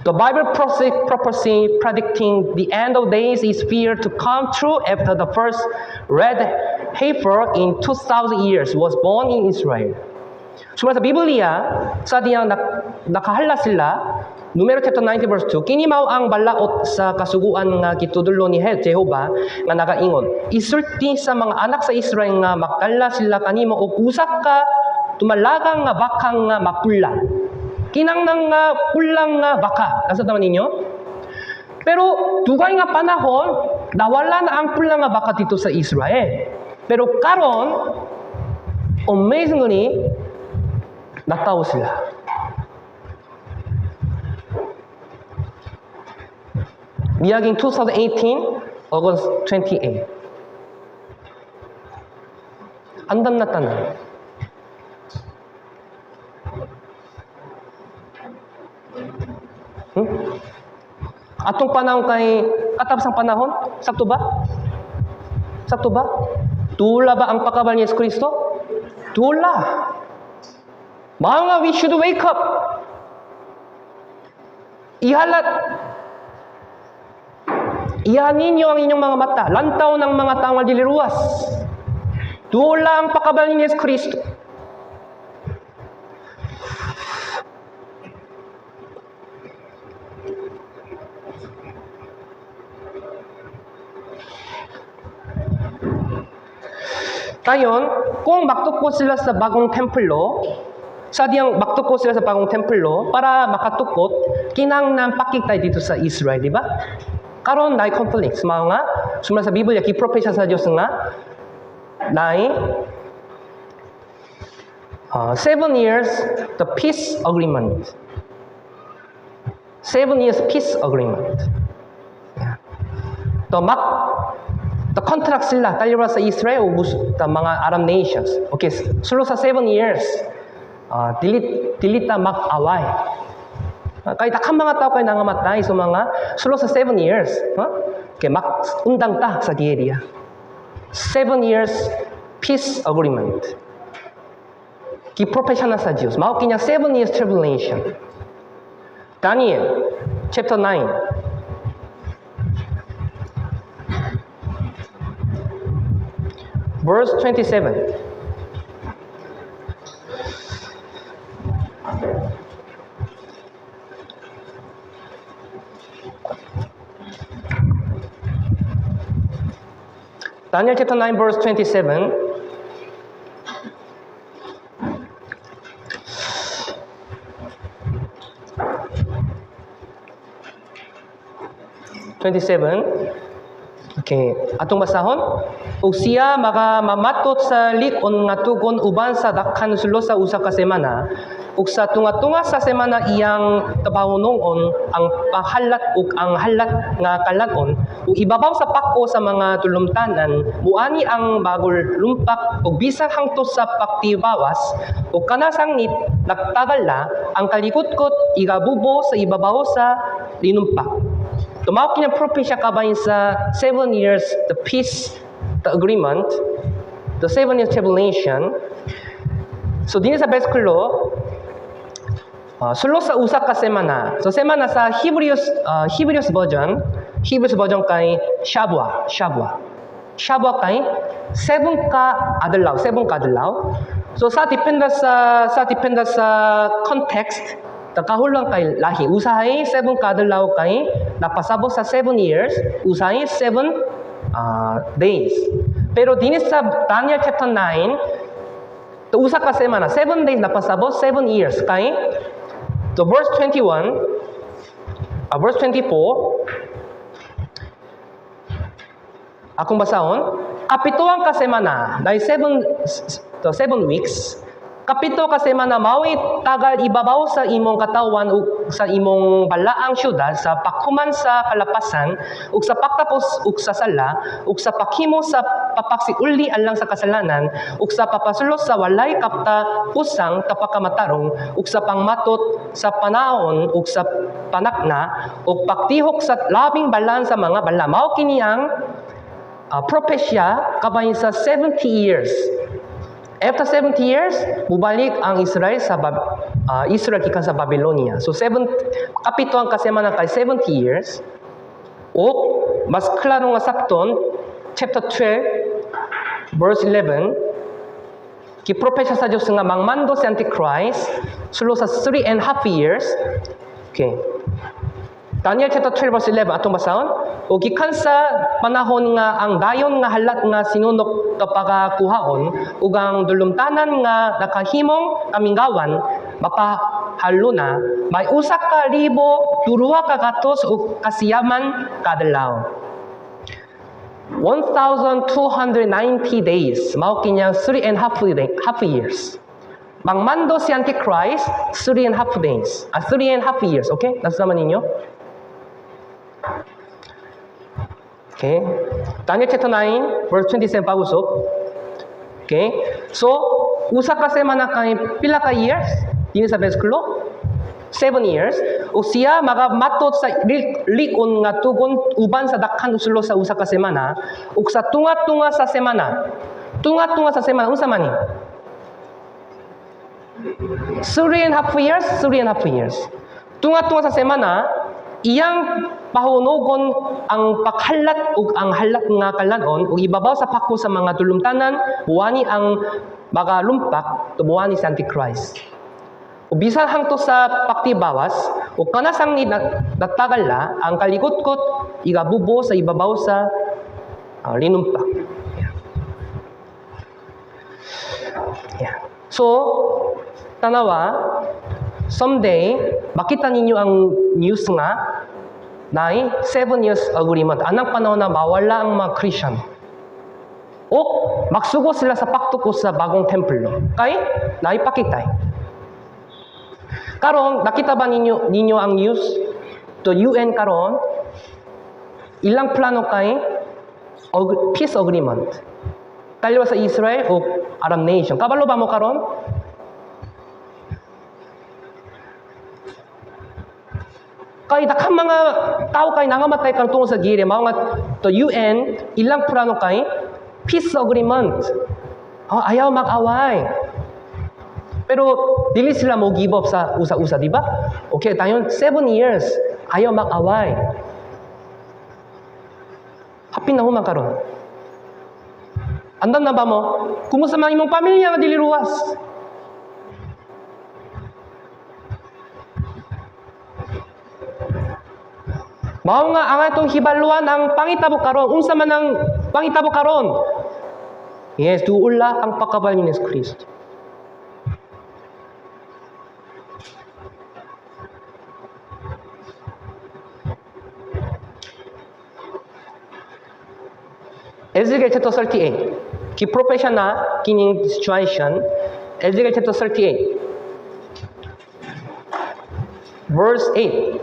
The Bible prophecy predicting the end of days is feared to come true after the first red heifer in 2,000 years was born in Israel. Sumala sa Biblia, sa diyang nakahala sila, Numero chapter 90 verse 2, kini mao ang balaot sa kasuguan nga gitudulo ni Jehova nga nagaingon, isulti sa mga anak sa Israel nga makala sila kanimo og usa ka tumalagang nga bakang nga mapula. Kinangnang nga pulang nga baka. Nasa taman ninyo? Pero dugay nga panahon, nawala na ang pulang nga baka dito sa Israel. Pero karon, amazingly, nataw sila. Miyaging 2018, August 28. Andam na tanan. Atong panahon kay katapos ang panahon, sakto ba? Sakto ba? Tula ba ang pakabal ni Jesus Kristo? Tula. Mga we should wake up. Iyan ninyo ang inyong mga mata. Lantaw ng mga taong diliruwas. Tula ang pakabal ni Jesus Kristo. Ngayon, kung magtukod sila sa bagong templo, sadyang magtukod sila sa bagong templo para makatukod, kinanglan pakita dito sa Israel, di ba? Karon naay conflict sa mga sumala sa Biblia, kipropesya sa Diyos nga, naay 7 years, the peace agreement. 7 years peace agreement. The contract sila talira sa Israel o mga Arab nations. Okay, sulo sa 7 years, dilita mag-away. Kahit akang mga tao kayo nangamatay sa mga sulo sa 7 years. Okay, undang ta sa area. 7 years peace agreement. Kipropesya na sa Diyos. Mao kinya 7 years tribulation. Daniel, chapter 9. Verse 27. Daniel chapter 9 verse 27. Okay, atong basahon. Ug siya mamatot sa likon nga tugon uban sa dakhan sulo sa usa ka semana. Ug sa tunga-tunga sa semana iyang tabahunongon ang pahalat ug ang halat nga kalag-on ug ibabaw sa pako sa mga tulumtanan muani ang bagol lumpak ug bisan hangtod sa paktibawas ug kana sangit nagtagal na ang kalikot-kot igabubo sa ibabaw sa linumpak. Tumaw kini propesya kabayin sa 7 years the peace the agreement, the 7 years tribulation. So din sa bersikulo sulo sa usa ka semana. So semana sa Hebrews version kay Shabwa kay 7 ka adlaw. So sa depende sa context, kahulugan kay lahi. Usahay 7 ka adlaw kay napasabot sa 7 years, usahay 7 days. Pero din sa Daniel chapter 9, usa ka semana, 7 days napasabot 7 years kay to verse 21, verse 24, akong basahon, kapituang ka semana, dahil 7 weeks, kapito ka semana mawit tagal ibabaw sa imong katawan ug sa imong balaang syudad sa pakhuman sa kalapasan ug sa pagtapos ug sa sala ug sa paghimo sa papaksiuli alang sa kasalanan ug sa papasulos sa walay kapta pusang tapakamatarong ug sa pangmatot sa panahon ug sa panakna ug pagtihok sa labing balan sa mga bala. Mao kini ang propesya kabahin sa 70 years. After 70 years, mubalik ang Israel sa Israel gikan sa Babylonia. So kapito ang kasemana kay 70 years. O mas klaro nga sakton chapter 12 verse 11 kipropesya sa Dios nga mangmando si Antichrist sulo sa 3.5 years. Okay. Daniel chapter 12 verse 11 atong basahon. O gikan sa panahon nga ang dayon nga halat nga sinunok kapagakuhaon ug ang dulumtanan nga nakahimong kaminggawan mapahalo na may usa ka libo duruha ka gatos ug kasiyaman kadlaw. 1,290 days mao kinyang 3.5 years. Mangmando si Antichrist 3.5 days. 3.5 years, okay? Nasa naman ninyo? Okay. Daniel chapter 9 verse 27 pag-usok. Okay. So, usa ka semana kay pila ka years? Dili sa bersikulo 7 years. O siya magamatot sa likon nga tugon uban sa dakhan usulo sa usa ka semana ug sa tunga-tunga sa semana. Tunga-tunga sa semana unsa man ni? 3.5 years, 3.5 years. Tunga-tunga sa semana iyang pahunogon ang paghalat ug ang halat nga kalag-on ug ibabaw sa pako sa mga tulumtanan buwani ang mga lumpak tubuwani si Antichrist. Ug bisan hangtod sa paktibawas ug kana sang natagal na ang kalikot-kot igabubo sa ibabaw sa linumpak. So, tanawa, someday, makita ninyo ang news nga, na 7 years agreement. Anong panahon na mawala ang mga Christian. O, magsugo sila sa pagtuko sa bagong templo. Kay, naipakitay. Karon, nakita ba ninyo ang news? To UN karon, ilang plano kay peace agreement. Dalawa sa Israel o Arab nation. Kabalo ba mo karon? Kay daghang mga tao kay nangamatay kang tungod sa giri, mao nga to UN ilang plano kay peace agreement. Ayaw mag-away. Pero dili sila mo give up sa usa-usa, di ba? Okay, tayo 7 years ayaw mag-away. Happy na human karon. Andam na ba mo? Kumusta man imong pamilya nga dili luwas? Mao nga ang atong hibaluan ang pangitabo karon. Unsa man ang pangitabo karon? Yes, duula ang pagkabal ni Yesus Kristo. Ezekiel chapter 38. Ki-propesya na kining situation. Ezekiel chapter 38. Verse 8.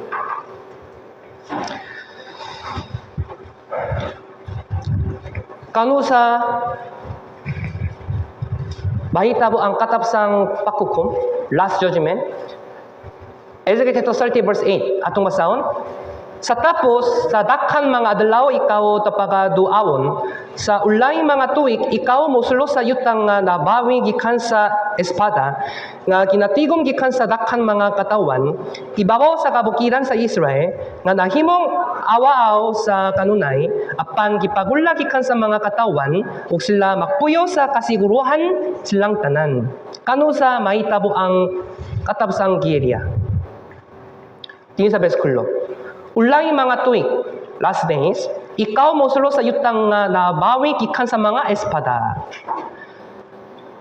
Kanu sa mahitabo ang katapsang pakukom, last judgment. Ezekiel chapter 30 verse 8. Atong basahon. Sa tapos, sa dakhan mga adlaw ikaw tapagaduawon, sa ulay mga tuig ikaw mosulo sa yutang nga nabawi gikan sa espada, nga ginatigom gikan sa dakhan mga katawan, ibabaw sa kabukiran sa Israel, nga nahimong awaaw sa kanunay, apan gipagulla gikan sa mga katawan, ug sila magpuyo sa kasiguruhan silang tanan. Kanu sa mahitabo ang katabsang gierya. Tingin sa beskulo. Ulay mga tuig, last days, ikaw mosulo sa yutang nga nabawi gikan sa mga espada.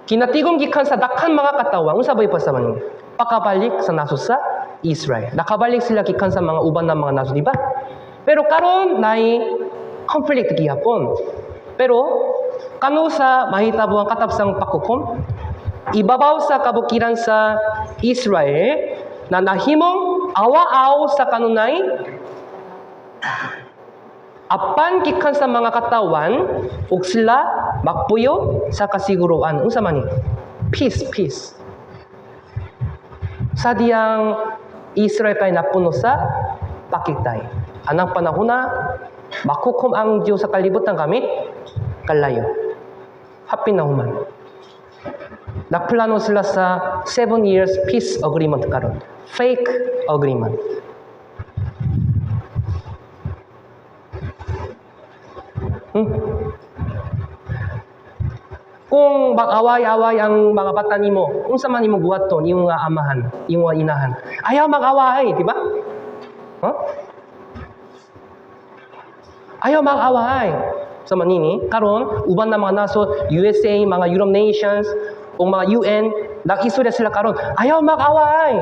Kinatigom gikan sa dakhan mga katawan, unsa bay pa sa man? Pakabalik sa naso sa Israel. Nakabalik sila gikan sa mga uban ng mga naso, di ba? Pero karon nay conflict gihapon. Pero kanu sa mahitabo ang katapsang pakukom, ibabaw sa kabukiran sa Israel na nahimong awaaw sa kanunay, apan gikan sa mga katawan ug sila magpuyo sa kasiguruan. Unsa man ni? Peace. Sa diyang Israel kay napuno sa pakitay. Anang panahon na makukom ang Dios sa kalibutan gamit kalayo. Happy na human. Naplano sila sa 7 years peace agreement karon. Fake agreement. Kung mag-away-away ang mga bata nimo, unsa man nimo buhaton imong amahan, imong inahan. Ayaw mag-away, di ba? Ayaw mag-away. Sa manini, karon uban na mga naso, USA, mga Europe nations, o mga UN, nag-istorya sila karon. Ayaw mag-away.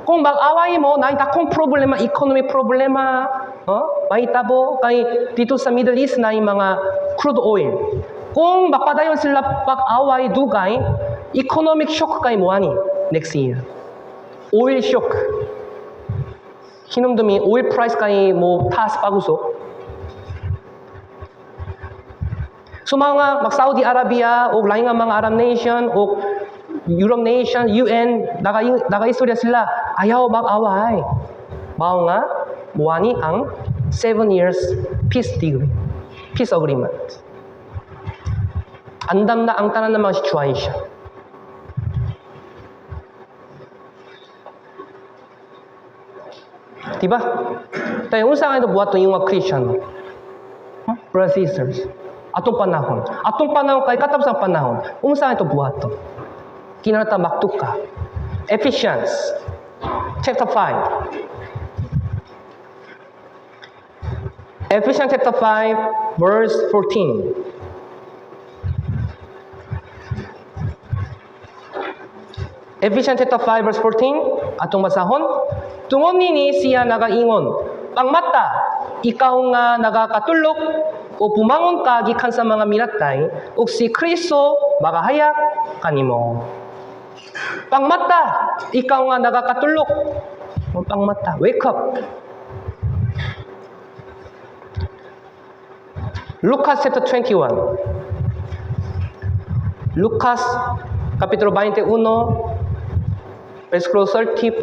Kung mag-away mo, naitakong problema, economic problema, mahitabo kay dito sa Middle East na yung mga crude oil. Kung mapadayon sila pag-away, dugay, economic shock kay mo ani next year. Oil shock. Hinumdumi, oil price kay mo taas paguso. So mga mag-Saudi Arabia o lain nga mga Arab nation o Europe nation, UN, naka-istorya sila, ayaw mag-away. Mao nga, buwani ang 7 years peace deal, peace agreement. Andam na ang tanan ng mga situation. Diba? Tayo, unsa nga ito buhat yung mga Christian? Brothers and sisters, atong panahon kay katapsang panahon, unsa nga ito buhat to? Kinarata maktub ka. Ephesians chapter 5. Ephesians chapter 5 verse 14. Ephesians chapter 5 verse 14 atong basahon. Tungod nini siya nagaingon, pangmata, ikaw nga nagakatulok o pumangon ka gikan sa mga minatay ug si Kristo magahayak kanimo. Pangmata, ikaw nga nagakatulok. Pangmata, wake up. Lucas chapter 21. Lucas kapitulo 21 versículo 34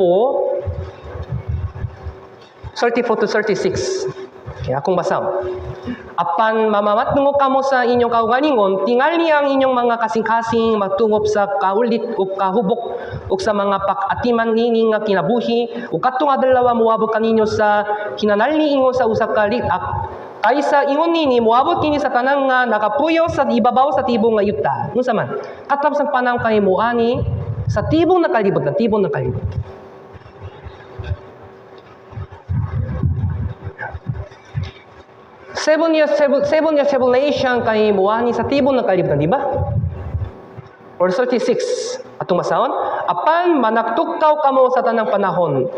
to 36. Okay, akong basaw. Apan mamamatngo kamo sa inyong kaugalingon, tingali ang inyong mga kasing-kasing magtungop sa kaulit o kahubok o sa mga pakatiman nini nga kinabuhi o katong adlaw muabot kaninyo sa kinanali ingon sa usa ka liak kaysa ingon nini muabot kini sa tanang nga nakapuyo sa ibabaw sa tibong nga yuta. Unsa man? Katapos ang panang kay muani sa tibong nakalibot, ng tibong nakalibot. Seven years tribulation kay muani sa tibong nakalibot, di ba? Or 36 atong masahon, apan manaktukaw kamo sa tanang panahon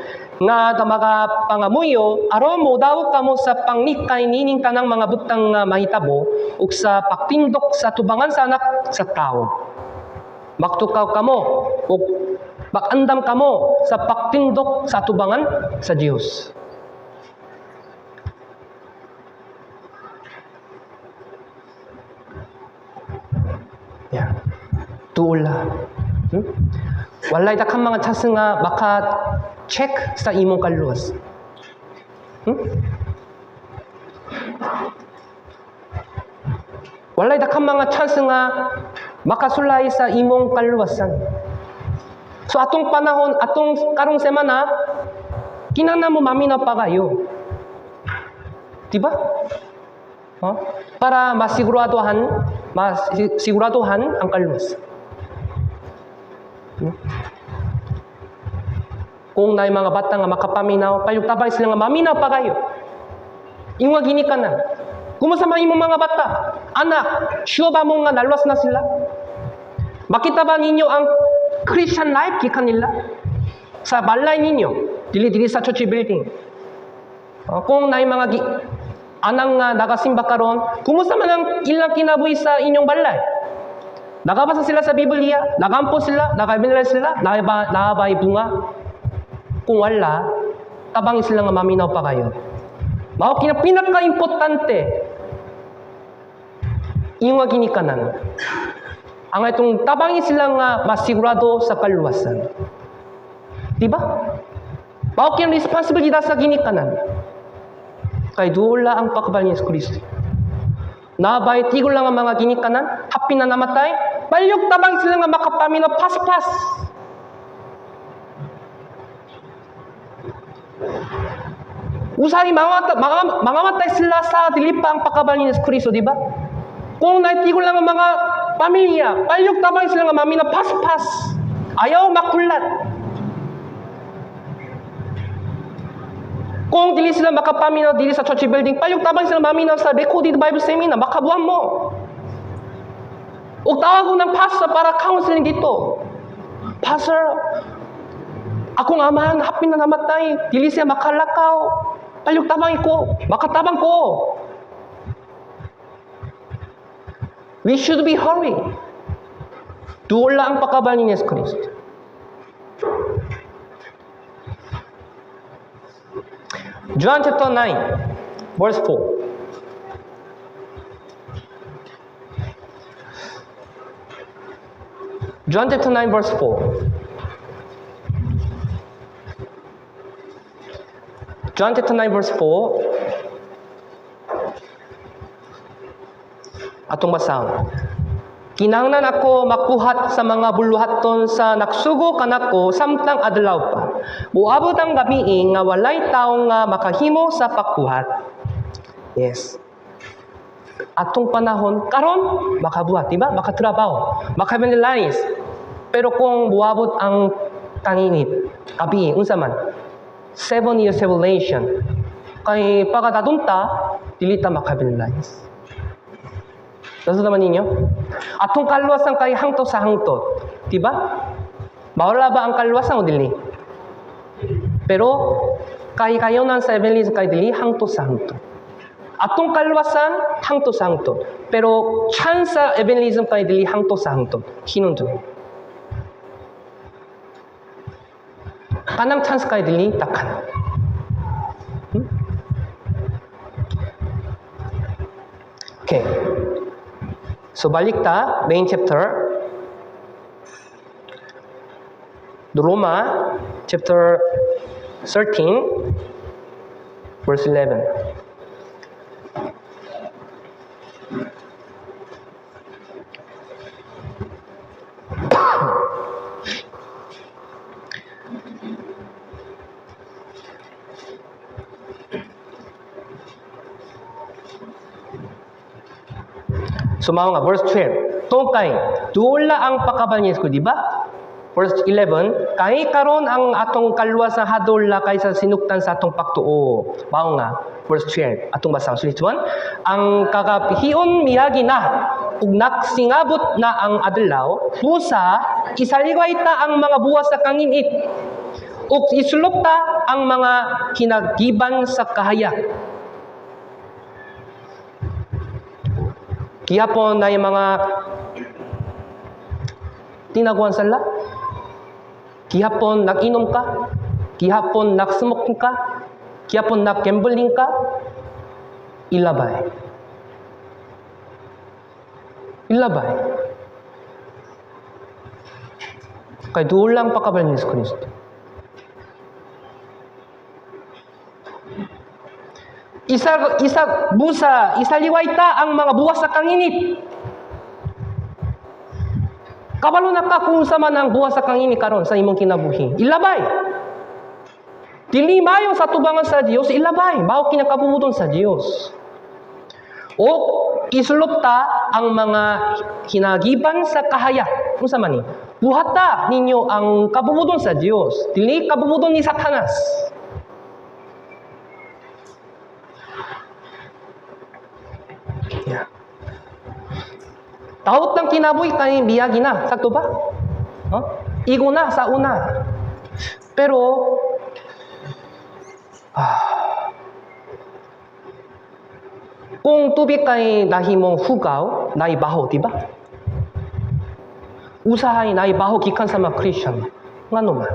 nga magapangamuyo aron mo daw kamo sa pangnikay nining tanang mga butang nga mahitabo ug sa pagtindok sa tubangan sa anak sa tao. Maktukaw kamo ug makandam kamo sa pagtindok sa tubangan sa Dios. Yeah. Tuula. Walay dakang mga chance nga maka-check sa imong kaluwas. Walay dakang mga chance nga makasulay sa imong kaluwasan. So atong panahon, atong karong semana, kinahanglan mo maminaw pa kayo. Diba? Para masiguraduhan ang kaluwas. Kung na mga bata nga makapaminaw, payugtabay sila nga maminaw pa kayo. Ingon gini ka na. Kumusta man imong mga bata? Anak, sure ba mo nga naluwas na sila? Makita ba ninyo ang Christian life gikan nila? Sa balay ninyo, dili sa church building. Kung na mga anang nga nagasimba karon, kumusta man ang ilang kinabuhi sa inyong balay? Nakabasa sila sa Biblia, nagampo sila, nakabinala sila, nakabay bunga. Kung wala, tabangin sila nga maminaw pa kayo. Mao pinaka-importante, yung ginikanan. Ang itong tabangin sila nga masigurado sa kaluwasan. Diba? Mao responsibilidad sa ginikanan. Kay dula ang pagkabal ni Kristo. Nabay tigol lang ang mga ginikanan, happy na namatay, palyog tabang sila nga makapaminaw pas-pas. Usay mangamatay sila sa dilipa ang pagkabal ni Kristo, di ba? Kung naitigol lang ang mga pamilya, palyog tabang sila nga maminaw pas-pas. Ayaw makulat. Kung dili sila makapaminaw dili sa church building, payog tabang sila maminaw sa recorded Bible seminar, makabuhan mo. Ug tawag ko ng pastor para counseling dito. Pastor, akong amahan, happy na namatay, dili siya makalakaw. Payog tabang ko, makatabang ko. We should be hurry. Dula ang pagkabal ni Yesus Kristo. John chapter 9, verse 4. John chapter 9, verse 4. John chapter 9, verse 4. Atong basahon. Kinahanglan ako makuhat sa mga buluhaton sa naksugo kanako samtang adlaw pa. Buabot ang gabi nga walay tawo nga makahimo sa pagkuhat. Yes. Atong panahon karon makabuhat, diba? Makatrabaho, makamanalize. Pero kung buabot ang tanginit, gabi unsa man? 7 years tribulation. Kay pagkatadunta, dili ta makamanalize. Nasa naman ninyo? Atong kaluwasan kay hangtod sa hangtod. Diba? Mawala ba ang kalwasan o dili? Pero kayo-kayonan sa evangelism kay dili hangto sa hangto. Atong kalwasan hangto sa hangto. Pero chance sa evangelism kay dili hangto sa hangto. Hinunto. Kanang chance kay dili takan. Okay. So balik ta main chapter. Roma chapter 13 verse 11. So mga verse 12. Tungkay, dula ang pakabanis ko, di ba? Verse 11, kay karon ang atong kalwa sa hadula kaysa sinuktan sa atong pagtuo. Mao nga, verse 12. Atong basang sulit 1. Ang kakapihion miyagi na, ug naksingabot na ang adlaw, pusa, isaligay ta ang mga buwas sa kanginit, ug isulok ta ang mga kinagiban sa kahaya. Gihapon na yung mga tinaguan sala. Gihapon nag-inom ka. Gihapon nag-smoking ka. Gihapon nag-gambling ka. Ilabay. Ilabay. Kay dulang pakabalan ni Kristo. Isaliway ta ang mga buwas sa kanginit. Kabalo na ka kung sama ng buwas sa kanginit karon sa imong kinabuhi. Ilabay. Dili mayo sa tubangan sa Dios, ilabay. Bawo kinakabubuton sa Dios. O isulot ta ang mga hinagiban sa kahaya. Unsa man ni? Buhata ninyo ang kabubuton sa Dios. Dili kabubuton ni Satanas. Yeah. Taot ng kinabuhi kay biyagi na. Sakto ba? Huh? Igo na sa una. Pero kung tubig kay nahimong hugaw, naibaho, diba? Usahay naibaho gikan sa mga Christian. Ngano man?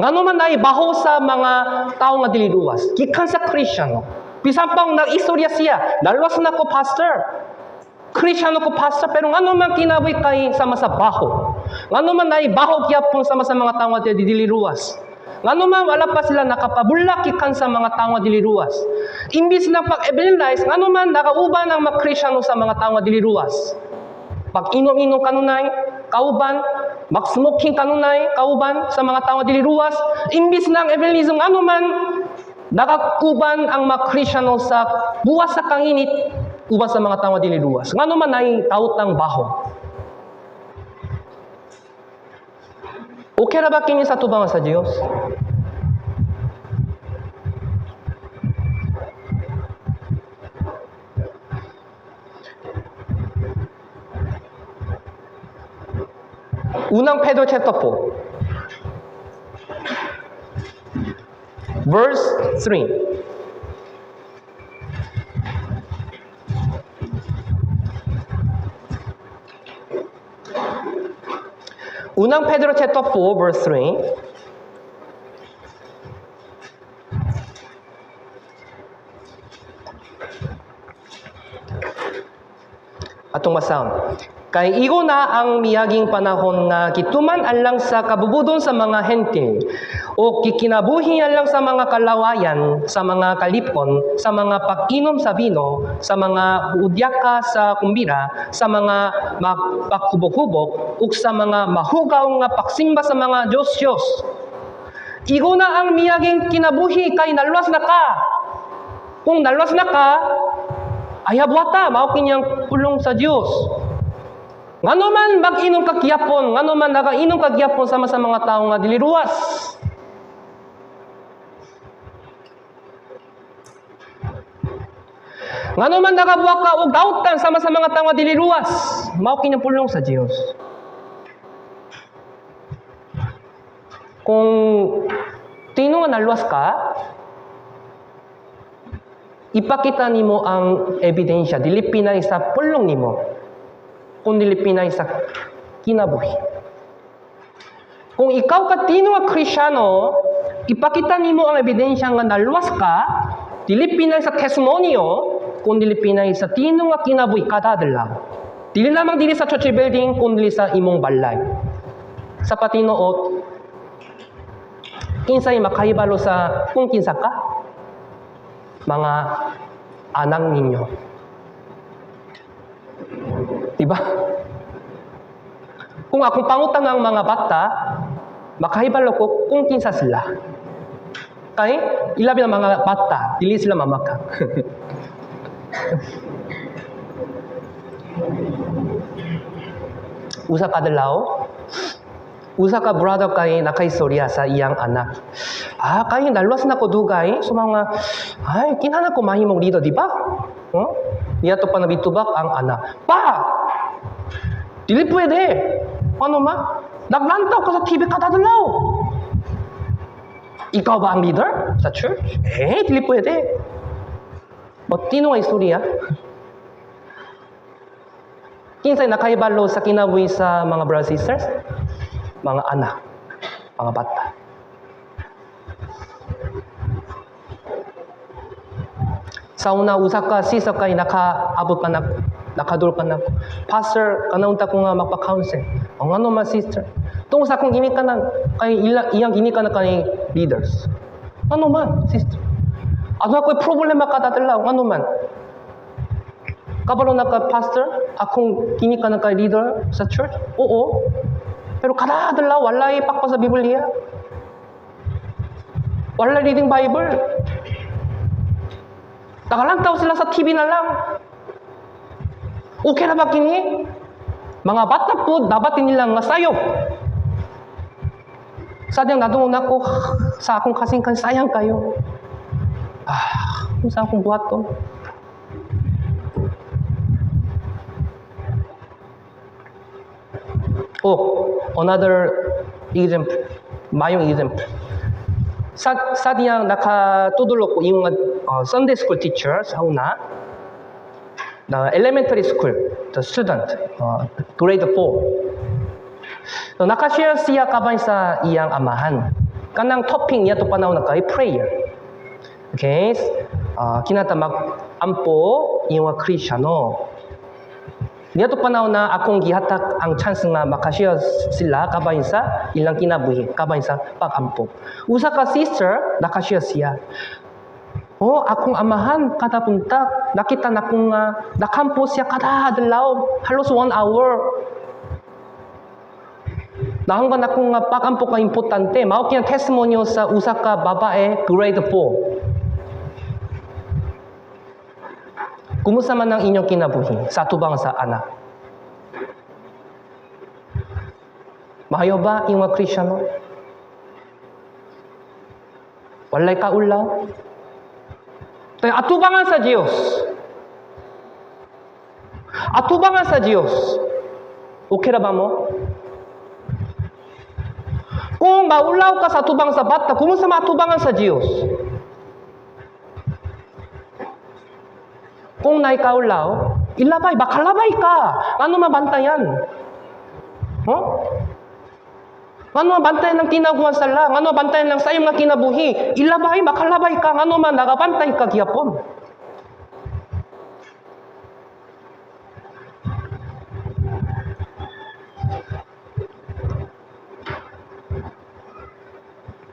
Ngano man naibaho sa mga tao nga dili luwas? Gikan sa Christian. Bisan pang nag-istorya siya, naluwas na ko pastor. Christian ko pastor, pero ngano man kinabuhi kay sama sa baho. Ngano man naibaho gyapon sama sa mga tao nga dili luwas. Ngano man wala pa sila nakapabulak gikan sa mga tao nga dili luwas. Imbis na pag-evangelize, ngano man nakauban ang mga Christian sa mga tao nga dili luwas. Pag inom-inom kanunay, kauban, mag-smoking kanunay, kauban sa mga tao nga dili luwas. Imbis na ang evangelism, ngano man nakakuban ang mga Kristiyano sa buwas sa kanginit, uban sa mga tao nga dili luwas. Ngano man ay taot ng baho. Okay ra ba kini sa tubangan sa Dios? Unang Pedro chapter 4. Verse 3. Unang Pedro chapter 4 verse 3. Atong masaon. Kay igo na ang miyaging panahon nga gituman alang sa kabubudon sa mga hentil o kikinabuhi alang sa mga kalawayan, sa mga kalipon, sa mga pag-inom sa vino, sa mga udyaka sa kumbira, sa mga paghubog-hubog, ug sa mga mahugaw nga pagsimba sa mga Diyos-Diyos. Igo na ang miyaging kinabuhi kay naluwas na ka. Kung naluwas na ka, ay habwata, mao kinyang pulong sa Diyos. Ngano man mag-inom ka gyapon, ngano man nagainom ka gyapon sama sa mga tao nga dili luwas. Ngano man nagabuak ka og dautan sama sa mga tao nga dili luwas, mao kinyang pulong sa Dios. Kung tino nga naluwas ka, ipakita nimo ang ebidensya, dili pinay sa pulong nimo, kung dili pinay sa kinabuhi. Kung ikaw ka tino nga Kristyano, ipakita nimo ang ebidensya nga naluwas ka, dili pinay sa testimonyo, kung dili pinay sa tino nga kinabuhi kada adlaw. Dili lamang dili sa church building, kung dili sa imong balay. Sa patinuot, kinsay makahibalo sa kung kinsa ka, mga anak ninyo. Diba? Kung akong pangutan ng mga bata, makahibalo ko kung kinsa sila. Kay, ilabi ng mga bata, dili sila mamaka. Usa ka adlaw, usa ka brother kay nakaistorya sa iyang anak. Kay naluwas na ko dugay, so mga, kinahanglan ko mahimong dito, di ba? Niya to pa nabitubak ang anak. Pa! Dili pwede. Ano ma? Naglantaw ka sa TV kada adlaw. Ikaw ba ang leader sa church? Dili pwede. But tino nga istorya? Kinsay nakahibalo sa kinabuhi sa mga brothers and sisters? Mga anak, mga bata. Sa una, usa ka sisa kay nakaabot pa na, nakadul pa na. Pastor, kanaunta ko nga magpa-counsel. Ang ano ma sister? Tung sa akong ginikanan, kay iyang ginikanan kay leaders. Ano man, sister? Ano ako'y problema katatalaw? Ano man? Kabalo na ka, pastor, akong ginikanan kay leader sa church? Oo. Pero kada adlaw walay pakpa sa Biblia. Walay reading Bible. Nakalantaw sila sa TV na lang. Okay na ba kini? Mga bata po, dapat nilang masayo. Sadyang nadungon ako sa akong kasing sayang kayo. Kung saan akong buhat to? Another example. Mayong example. Sa diyang nakatudulok ko yung Sunday school teacher sa una, the elementary school, the student, grade 4. So, nakashare siya kabay sa iyang amahan. Kanang topping niya to panahon na kay prayer. Okay? Kinata mag-ampo yung Kristyano. Niya to panahon na akong gihatak ang chance nga makashare sila kabay sa ilang kinabuhi, kabay sa pag-ampo. Usa ka sister, nakashare siya. Akong amahan, kada punta, nakita na kong nakampo siya kada adlaw, halos 1 hour. Nahanggan akong pag-ampo ka importante. Mao kaya testimonyo sa usa ka babae, grade 4. Kumusta man ang inyong kinabuhi sa tubang sa anak? Mahayo ba yung mga Kristyano? Walay ka ulaw? Atubangan sa Diyos. Atubangan sa Diyos. Okay na ba mo? Kung maulaw ka sa atubang sa bata, kumusta matubangan sa Diyos? Kung naikaulaw, ilabay, bakalabay ka. Ano mabantayan? Ano mabantayan ng tinaguan sa lang? Ano mabantayan ng sayong nga kinabuhi? Ilabay, bakalabay ka. Ano man, nakabantay ka gyapon.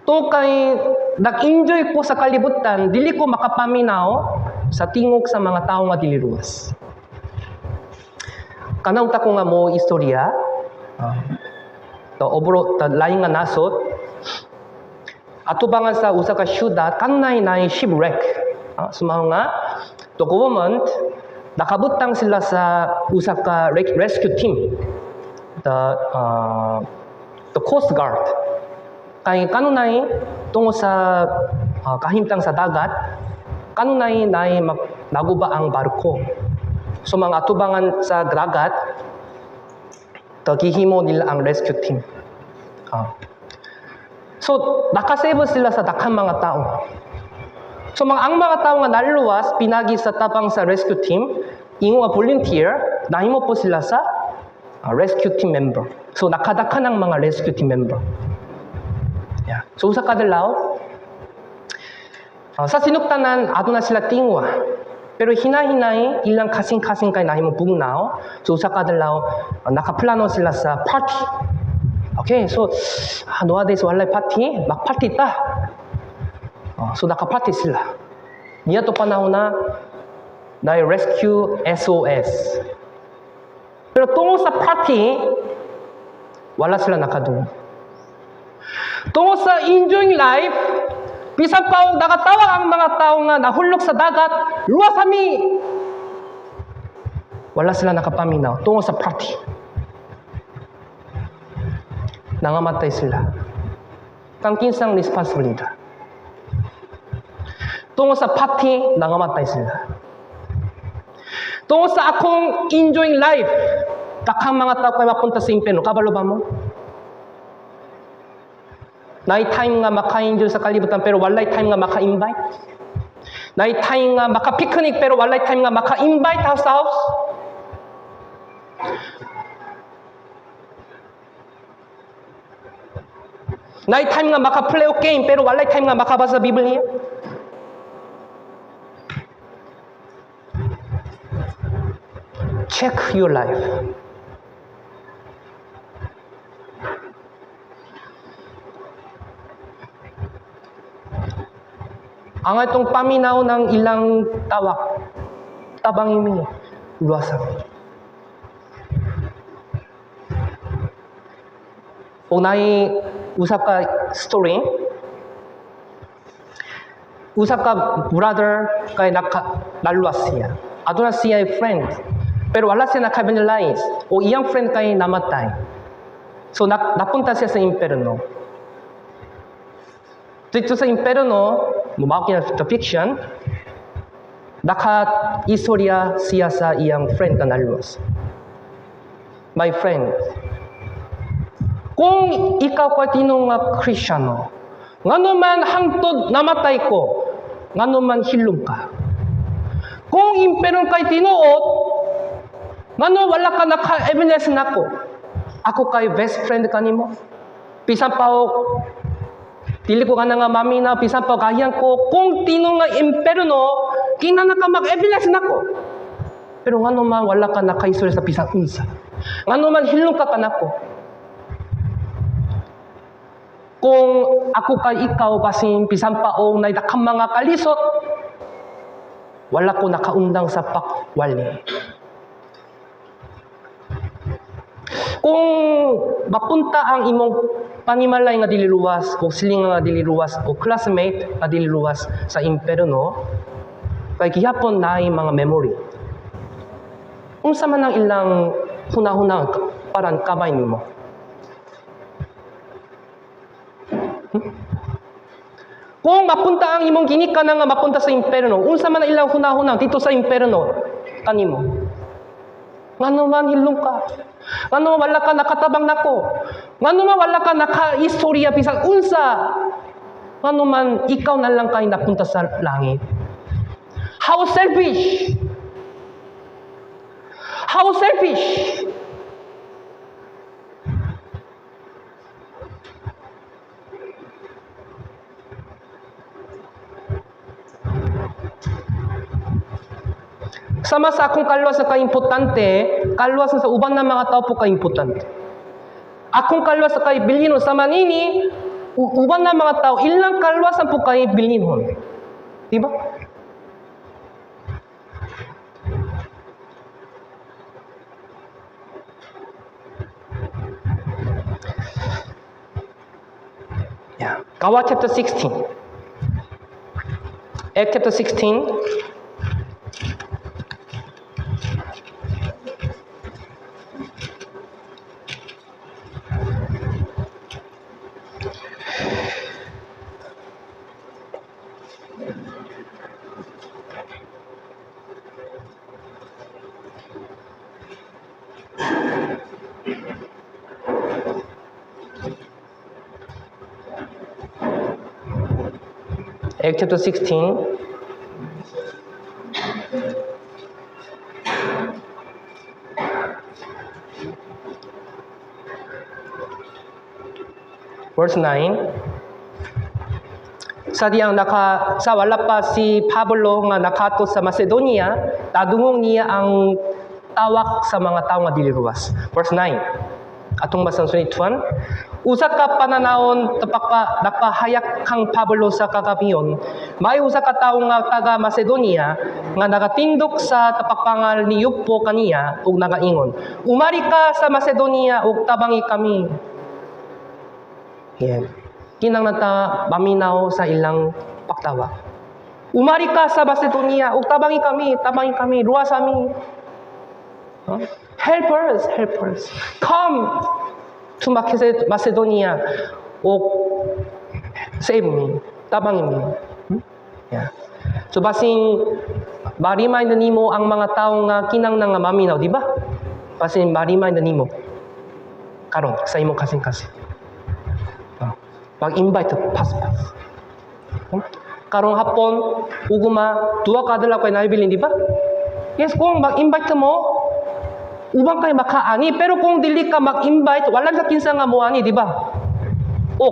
To kay nag-enjoy ko sa kalibutan, dili ko makapaminaw sa tingog sa mga tao nga dili luwas. Kanang ta ko nga mo istorya, lain nga nasot, atubangan sa usa ka syudad, kanunay na shipwreck. Sumaho nga, the government, nakabutang sila sa usa ka rescue team, the Coast Guard. Kay kanunay, tungo sa kahimtang sa dagat, kanunay na naguba ang barko. So mga atubangan sa dagat, gihimo nila ang rescue team. So, nakasave sila sa daghang mga tao. So, ang mga tao nga naluwas, pinagi sa tabang sa rescue team, ingo nga volunteer, nahimo po sila sa rescue team member. So, nakadaka ng mga rescue team member. Yeah. So, usa kadlaw, sa sinuktanan, aduna sila tingwa. Pero hinahinay, ilang kasing-kasing kay nahimo bugnaw. So, usa kadlaw, nakaplano sila sa party. Okay, so, nowadays walay party, mag-party ta. So, naka-party sila. Niya to panahon na, rescue SOS. Pero tungo sa party, wala sila nakadung. Tungo sa enjoying life, bisan pa nakatawa ang mga tao nga nahulog sa dagat, luwasami! Wala sila nakapaminaw. Tungo sa party. Nangamatay sila. Kang kinsang responsibilidad. Tungo sa party, nangamatay sila. Tungo sa akong enjoying life, takang mga tao kayo mapunta sa impyerno. Kabalo ba mo? Naay time nga maka-enjoy sa kalibutan pero walay time nga maka-invite. Naay time nga maka-picnic pero walay time nga maka-invite house sa house. Naay time nga maka-play o game pero walay time nga makabasa Biblia. Check your life. Ang itong paminaw ng ilang tawak, tabang imi, luwasan. O nai usap ka story, usap ka brother kay naluwas siya. Aduna siya ay friend. Pero wala siya naka-evangelize. O iyang friend kay namatay. So napunta siya sa impyerno. Dito sa impyerno, mumawag na fiction, naka-istorya siya sa iyang friend na naluwas. My friend, kung ikaw ka tinong Kristiyano, ngano man hangtod namatay ko, ngano man hilom ka. Kung impyerno kay tinuot, ngano wala ka naka-evangelize nako. Ako kay best friend kanimo. Bisan pa dili ko nga mami na bisan pa gahiyan ko kung tino nga impyerno kinana ka mag-evangelize nako. Pero ngano man wala ka naka-istorya sa bisan unsa. Ngano man hilong ka kanako. Kung ako kay ikaw basin bisan pa nay dakang mga kalisot, wala ko nakaundang sa pakwali. Kung mapunta ang imong panimalay nga dililuwas o siling nga dililuwas o classmate nga dililuwas sa impyerno, kay gihapon naay mga memory. Unsa man ang ilang hunahunang paran kamay nimo? Kung mapunta ang imong ginikanan nga mapunta sa impyerno, unsa man ang ilang hunahunang dito sa impyerno kanimo? Ngano man hilong ka? Ngano wala ka nakatabang nako? Ngano man wala ka naka-istorya bisan unsa? Ngano man ikaw na lang kay napunta sa langit? How selfish! How selfish! Sama sa akong kalwas na ka-importante, kalwas na sa ubang na mga tao po ka-importante. Akong kalwas na kay-bilinon sa manini, ubang na mga tao, ilang kalwas na po kay-bilinon. Diba? Yeah. Gawa chapter 16. Acts chapter 16. Acts chapter 16. Verse 9. Sadyang sa wala pa si Pablo nga nakato sa Macedonia, nadungong niya ang tawak sa mga tao nga dili luwas. Verse 9. Atong basang sunituan. Usa ka pananawon nakahayak kang Pablo sa kakapiyon. May usa ka tawo nga taga Macedonia nga nagatindog sa tapakpangal ni Yupo kaniya ug nagaingon, "Umari ka sa Macedonia ug tabangi kami." Yan. Kinang nata maminaw sa ilang paktawa. Umari ka sa Macedonia ug tabangi kami, luwas kami. Huh? Help us. Come to Macedonia ug save me, tabangi me. Yeah. So basing ma-remind nimo ang mga tawo nga kinang nga maminaw, di ba? Basing ma-remind nimo karon sa imong kasing-kasing. Mag-invite pas-pas. Karong hapon, uguma, duwa ka dala ko naibilin, di ba? Yes, kung mag-invite mo, ubang kayo makaani. Pero kung dili ka mag-invite, walang sa kinsa nga muani, di ba? O,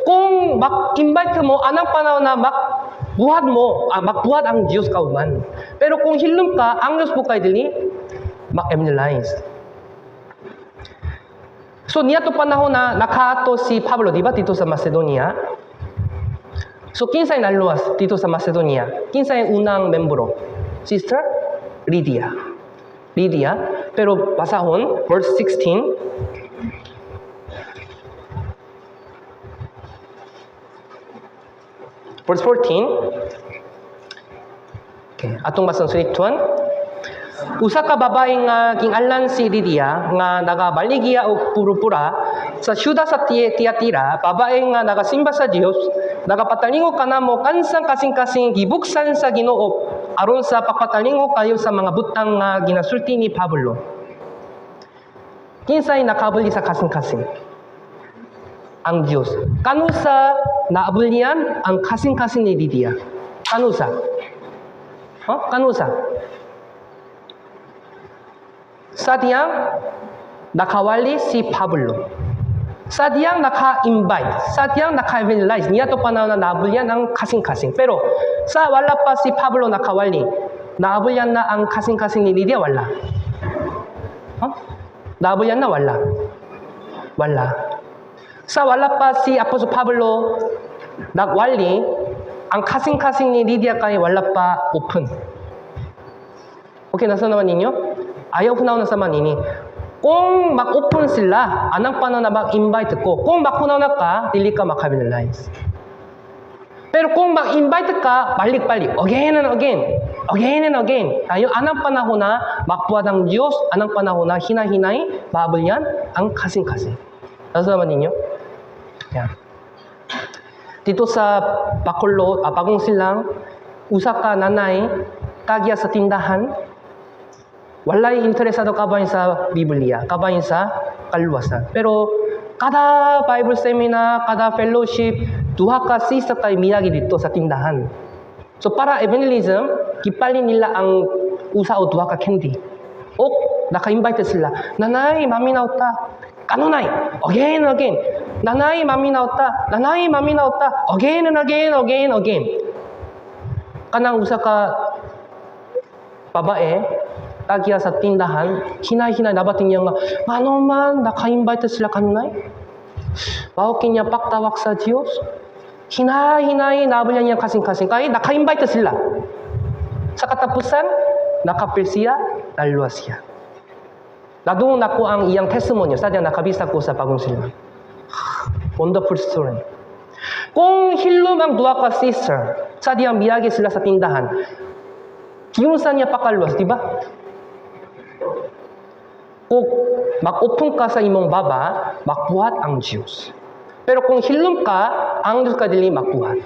kung mag-invite mo, anang panahon na magbuhat ang Diyos kauman. Pero kung hilom ka, ang Diyos po kayo dili, mag-evangelize. So, niya to panahon na nakato si Pablo, di ba, dito sa Macedonia? So, kinsay naluwas dito sa Macedonia? Kinsay unang membro? Sister Lydia. Pero basahon, verse 16. Verse 14. Okay, atong basang sunituan. Usa ka babae nga gingalan si Lydia nga nagabaligya og purupura sa syudad sa Tiatira, babae nga nagasimba sa Dios, nagapatalingo kanamo kansang kasing-kasing gibuksan sa Ginoo aron sa pagpatalingo kayo sa mga butang nga ginasulti ni Pablo. Kinsay nakabuli sa kasing-kasing? Ang Dios. Kanusa naabulyan ang kasing-kasing ni Lydia? Kanusa? Kanusa? Sadyang nakawali si Pablo. Sadyang naka-invite. Sadyang naka-evangelize. Niya to panahon na naabulyan ang kasing-kasing. Pero sa wala pa si Pablo nakawali, naabulyan na ang kasing-kasing ni Lydia, wala. Naabulyan na, wala. Wala. Sa wala pa si Apostol Pablo nagwali, ang kasing-kasing ni Lydia kay wala pa open. Okay, nasa naman ninyo? Ayaw ko na sa manini. Kung mag-open sila, anang panahon na mag-invite ko. Kung makunaw na ka, dili ka makabilize. Pero kung mag-invite ka, balik-balik. Again and again. Tayo, anang panahon na magpuad ang Diyos, anang panahon na hinahinay, babulyan ang kasing-kasing. Nasa naman ninyo? Yan. Dito sa Bagong Silang, usa ka nanay, tagya sa tindahan, walay interesado kabayan sa Biblia, kabayan sa kaluwasan. Pero kada Bible seminar, kada fellowship, duha ka sister kay miyagi dito sa tindahan. So para evangelism, kipalin nila ang usa o duha ka candy. O naka-invite sila. Nanay, maminaw ta. Kanunay, again and again. Nanay, maminaw ta. Again and again. Kanang usa ka babae, tagya sa tindahan, hinay-hinay nabating niya nga, ano man, naka-invite sila kanunay? Bawkin niya paktawak sa Diyos. Hinay-hinay, nabulyan niya kasing-kasing. Kaya naka-invite sila. Sa katapusan, nakapil siya, naluwas siya. Nadung nako ang iyang testimony, sadyang nakabisa ko sa Bagong Silang. Wonderful story. Kung hilom ang dua ka sister, sadyang biyagi sila sa tindahan, kiyunsan niya pakaluwas, di ba? Kung mag-open ka sa imong baba, magbuhat ang Diyos. Pero kung hilom ka, ang Diyos ka dili magbuhat.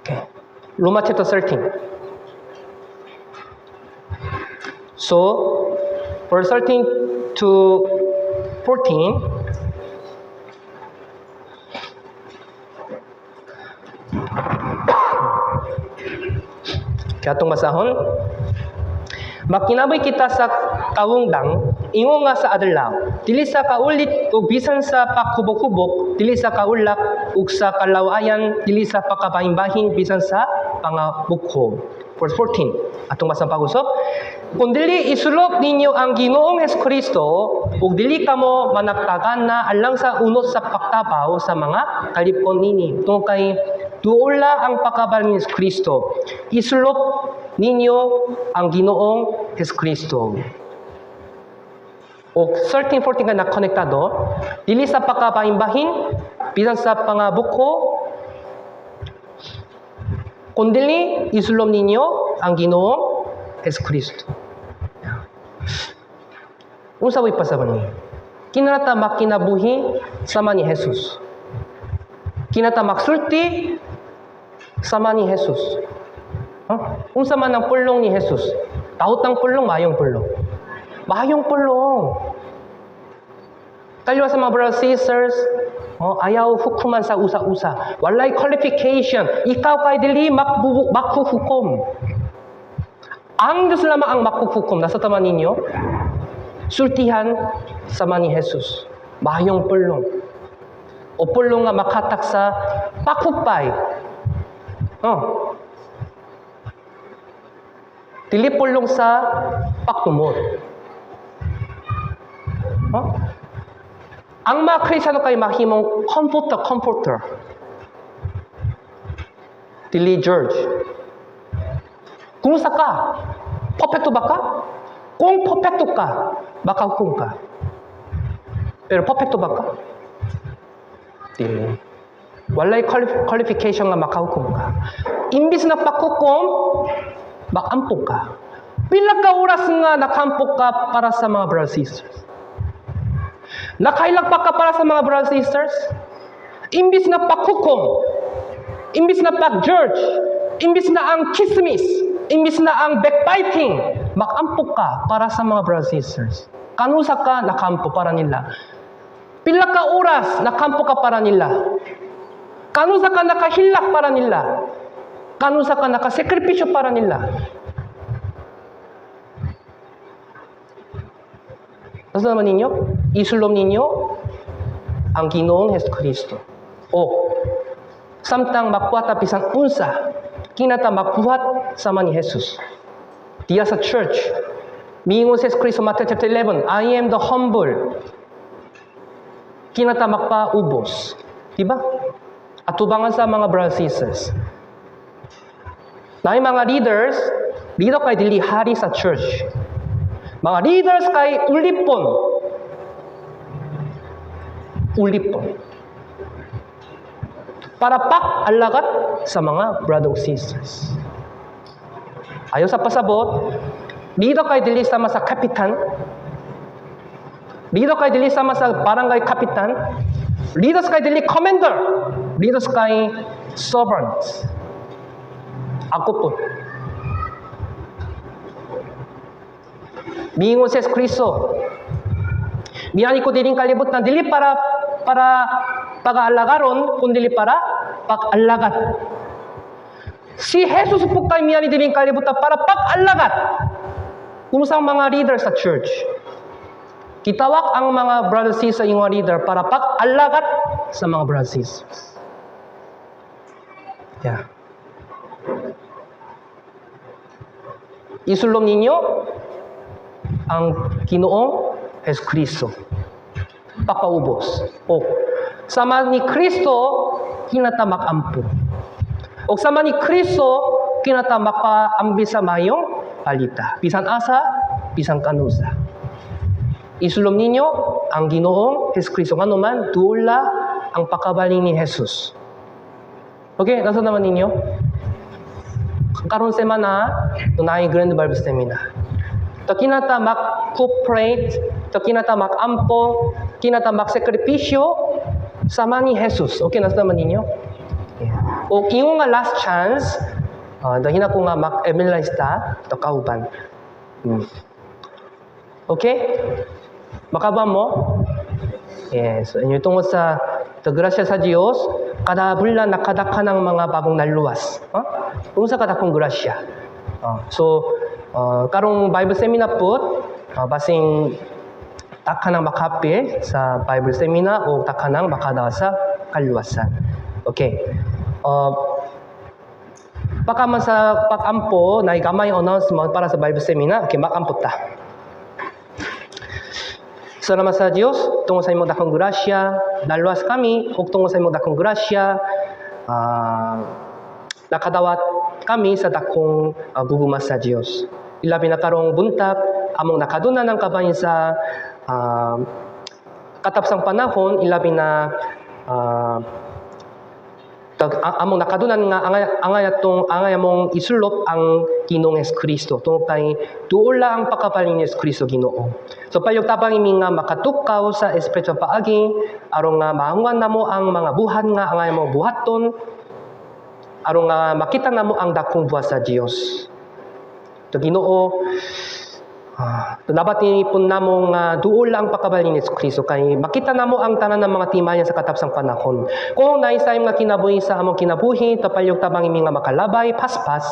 Okay. Romans chapter 13. So, verse 13 to 14, Kaya itong masahon, makinaboy kita sa kawungdang, ingo nga sa adlaw, dili sa kaulit o bisan sa paghubok-hubok, dili sa kaulak ug sa kalawayan, dili sa pagkabahin-bahin bisan sa pangabukho. Verse 14, atong masang pag-usap, kung dili isulok ninyo ang Ginoong Jesucristo ug dili kamo managtagan na alang sa unot sa pagtapaw sa mga kalipon nini. Tungod kay duola ang pagkabal ni Jesucristo. Isulok ninyo ang Ginoong Jesucristo. O 13-14 ka na-konektado, dili sa pagkabahin-bahin, bisan sa pangabukho, kundi isulom ninyo ang Ginoong Jesucristo. Unsa way pasaban niyo? Kinata makinabuhi sama ni Jesus. Kinata maksulti sama ni Jesus. Unsa man ang pulong ni Jesus? Tahutang pulong, mayong pulong. Mayong pulong. Kayo sa mga brothers and sisters, ayaw hukuman sa usa-usa. Walay qualification. Ikaw kay dili makhuhukom. Ang Diyos lamang ang makhuhukom. Nasa tama ninyo? Sultihan sama ni Jesus. Mayong pulong. O pulong nga makatak sa pakupay. Dili pulong sa pagtumot. Ang mga Kristiyano kay mahimong comforter. Dili George. Kung sa ka, perfecto ba ka? Kung perfecto ka, baka hukum ka. Pero perfecto ba ka? Dili. Walay qualification nga makahukum ka. Imbis na paghukom, makampok ka. Pila ka oras nga nakampok ka para sa mga brothers and sisters? Nakailag pa ka para sa mga brothers and sisters? Imbis na paghukom, imbis na pag-judge, imbis na ang chismis, imbis na ang backbiting, makampok ka para sa mga brothers and sisters. Kanusa ka, nakampo para nila. Pila ka oras, nakampo ka para nila. Kanusa ka nakahilak para nila. Kanusa ka nakasekripisyo para nila. Ano naman ninyo? Isulom ninyo ang Ginoong Jesucristo. O, samtang makuhat pisang unsa, kinata makuhat sama ni Jesus. Diya sa church, mingon si Jesucristo, Matthew chapter 11, I am the humble. Kinata makpaubos. Diba? Atubangan sa mga brothers and sisters. Na mga leaders, dito kay dili hari sa church. Mga leaders kay ulipon. Para pak-alagat sa mga brothers and sisters. Ayaw sa pasabot, dito kay dili sama sa kapitan. Dito kay dili sama sa barangay kapitan. Dito kay dili commander. Dito kay servants. Ako po. Mingon si Kristo. Miyani ko dining kalibutan dili para pag-alagaron kundi para pag-alagat. Si Jesus po kay miyani dining kalibutan para pag-alagat. Kung sa mga leaders sa church. Kitawak ang mga brothers and sisters yung leader para pag-alagat sa mga brothers and sisters. Yeah. Isulong ninyo ang Ginoong Jesucristo. Papaubos. O, sama ni Kristo, kinatamak ampo. O sama ni Kristo, kinatamak paambi sa mayong palita. Bisan asa, bisan kanusa. Isulong ninyo ang Ginoong Jesucristo. Nga naman, dula ang pakabaling ni Jesus. Okay, nasa naman ninyo? Karon semana, tunay Grand Bible Seminar. To kinatamak cooperate, to kinatamak ampo, kinatamak sekripisyo sama ni Jesus. Okay, nasa naman ninyo? Yeah. O yung nga last chance, dahil ko nga mak-emilize ta, to kauban. Okay? Makaba mo? Yes. Inyo tungod sa grasya sa Diyos, kada bulan nakadaka ng mga bagong naluwas. Unsa kada kong grasya. So, karong Bible seminar po, basing takanang makapil sa Bible seminar o takanang makadawa sa kaluwasan. Okay. Baka man sa pag-ampo na ikamay announcement para sa Bible seminar, okay, mag-ampo ta. Salamat sa Diyos, tungo sa imong dakong grasya, naluwas kami, ug tungo sa imong dakong grasya, nakadawat kami sa dakong guguma sa Diyos. Ilabi na karong buntag, among nakaduna ng kabahin sa katapsang panahon, ilabi na among nakadunan nga angay among isulop ang Ginoong Kristo tungod kay duola ang pagkapaling ni Kristo Ginoo. So payog tabang imi nga makatukaw sa espiritu paagi aron nga maanguan namo ang mga buhat nga angay mo buhaton aron nga makita namo ang dakong buhat sa Dios. To Ginoo, dapat ipon namo nga duol ang pagkabalin ni Kristo kay makita namo ang tanan ng mga timayan sa katapsang panahon. Kung naisayong nga kinabuhi sa among kinabuhi, tapayog tabang imi nga makalabay, paspas,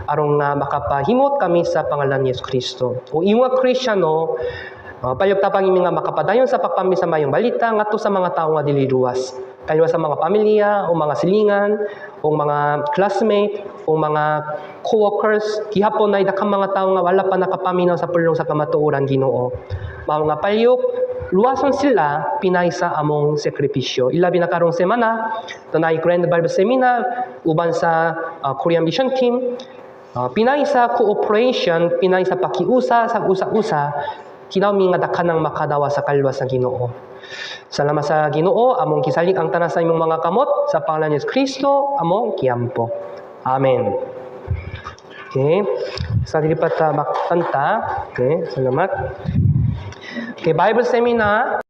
aron nga makapahimot kami sa pangalan ni Kristo. Kung iyong Kristiyano, payog tabang imi nga makapadayon sa pagpamili sa mayong balita ngadto sa mga tawo nga dili luwas. Kaliwa sa mga pamilya o mga silingan o mga classmate o mga co-workers, gihapon na idakang mga tao nga wala pa nakapaminaw sa pulong sa kamatuoran Ginoo. Mga payok, luwason sila pinay sa among sakripisyo. Ilabi na karong semana, tanay Grand Bible Seminar, uban sa Korean Mission Team, pinay sa cooperation, pinay sa pakiusa, sa usa-usa, kinawmi nga dakanang makadawa sa kalwas sa Ginoo. Salamat sa Ginoo, among kisalik ang tanan sa imong mga kamot sa pangalan ni Kristo, among kiyampo. Amen. Okay. Sa dilipat makanta. Okay, salamat. Okay, Bible Seminar.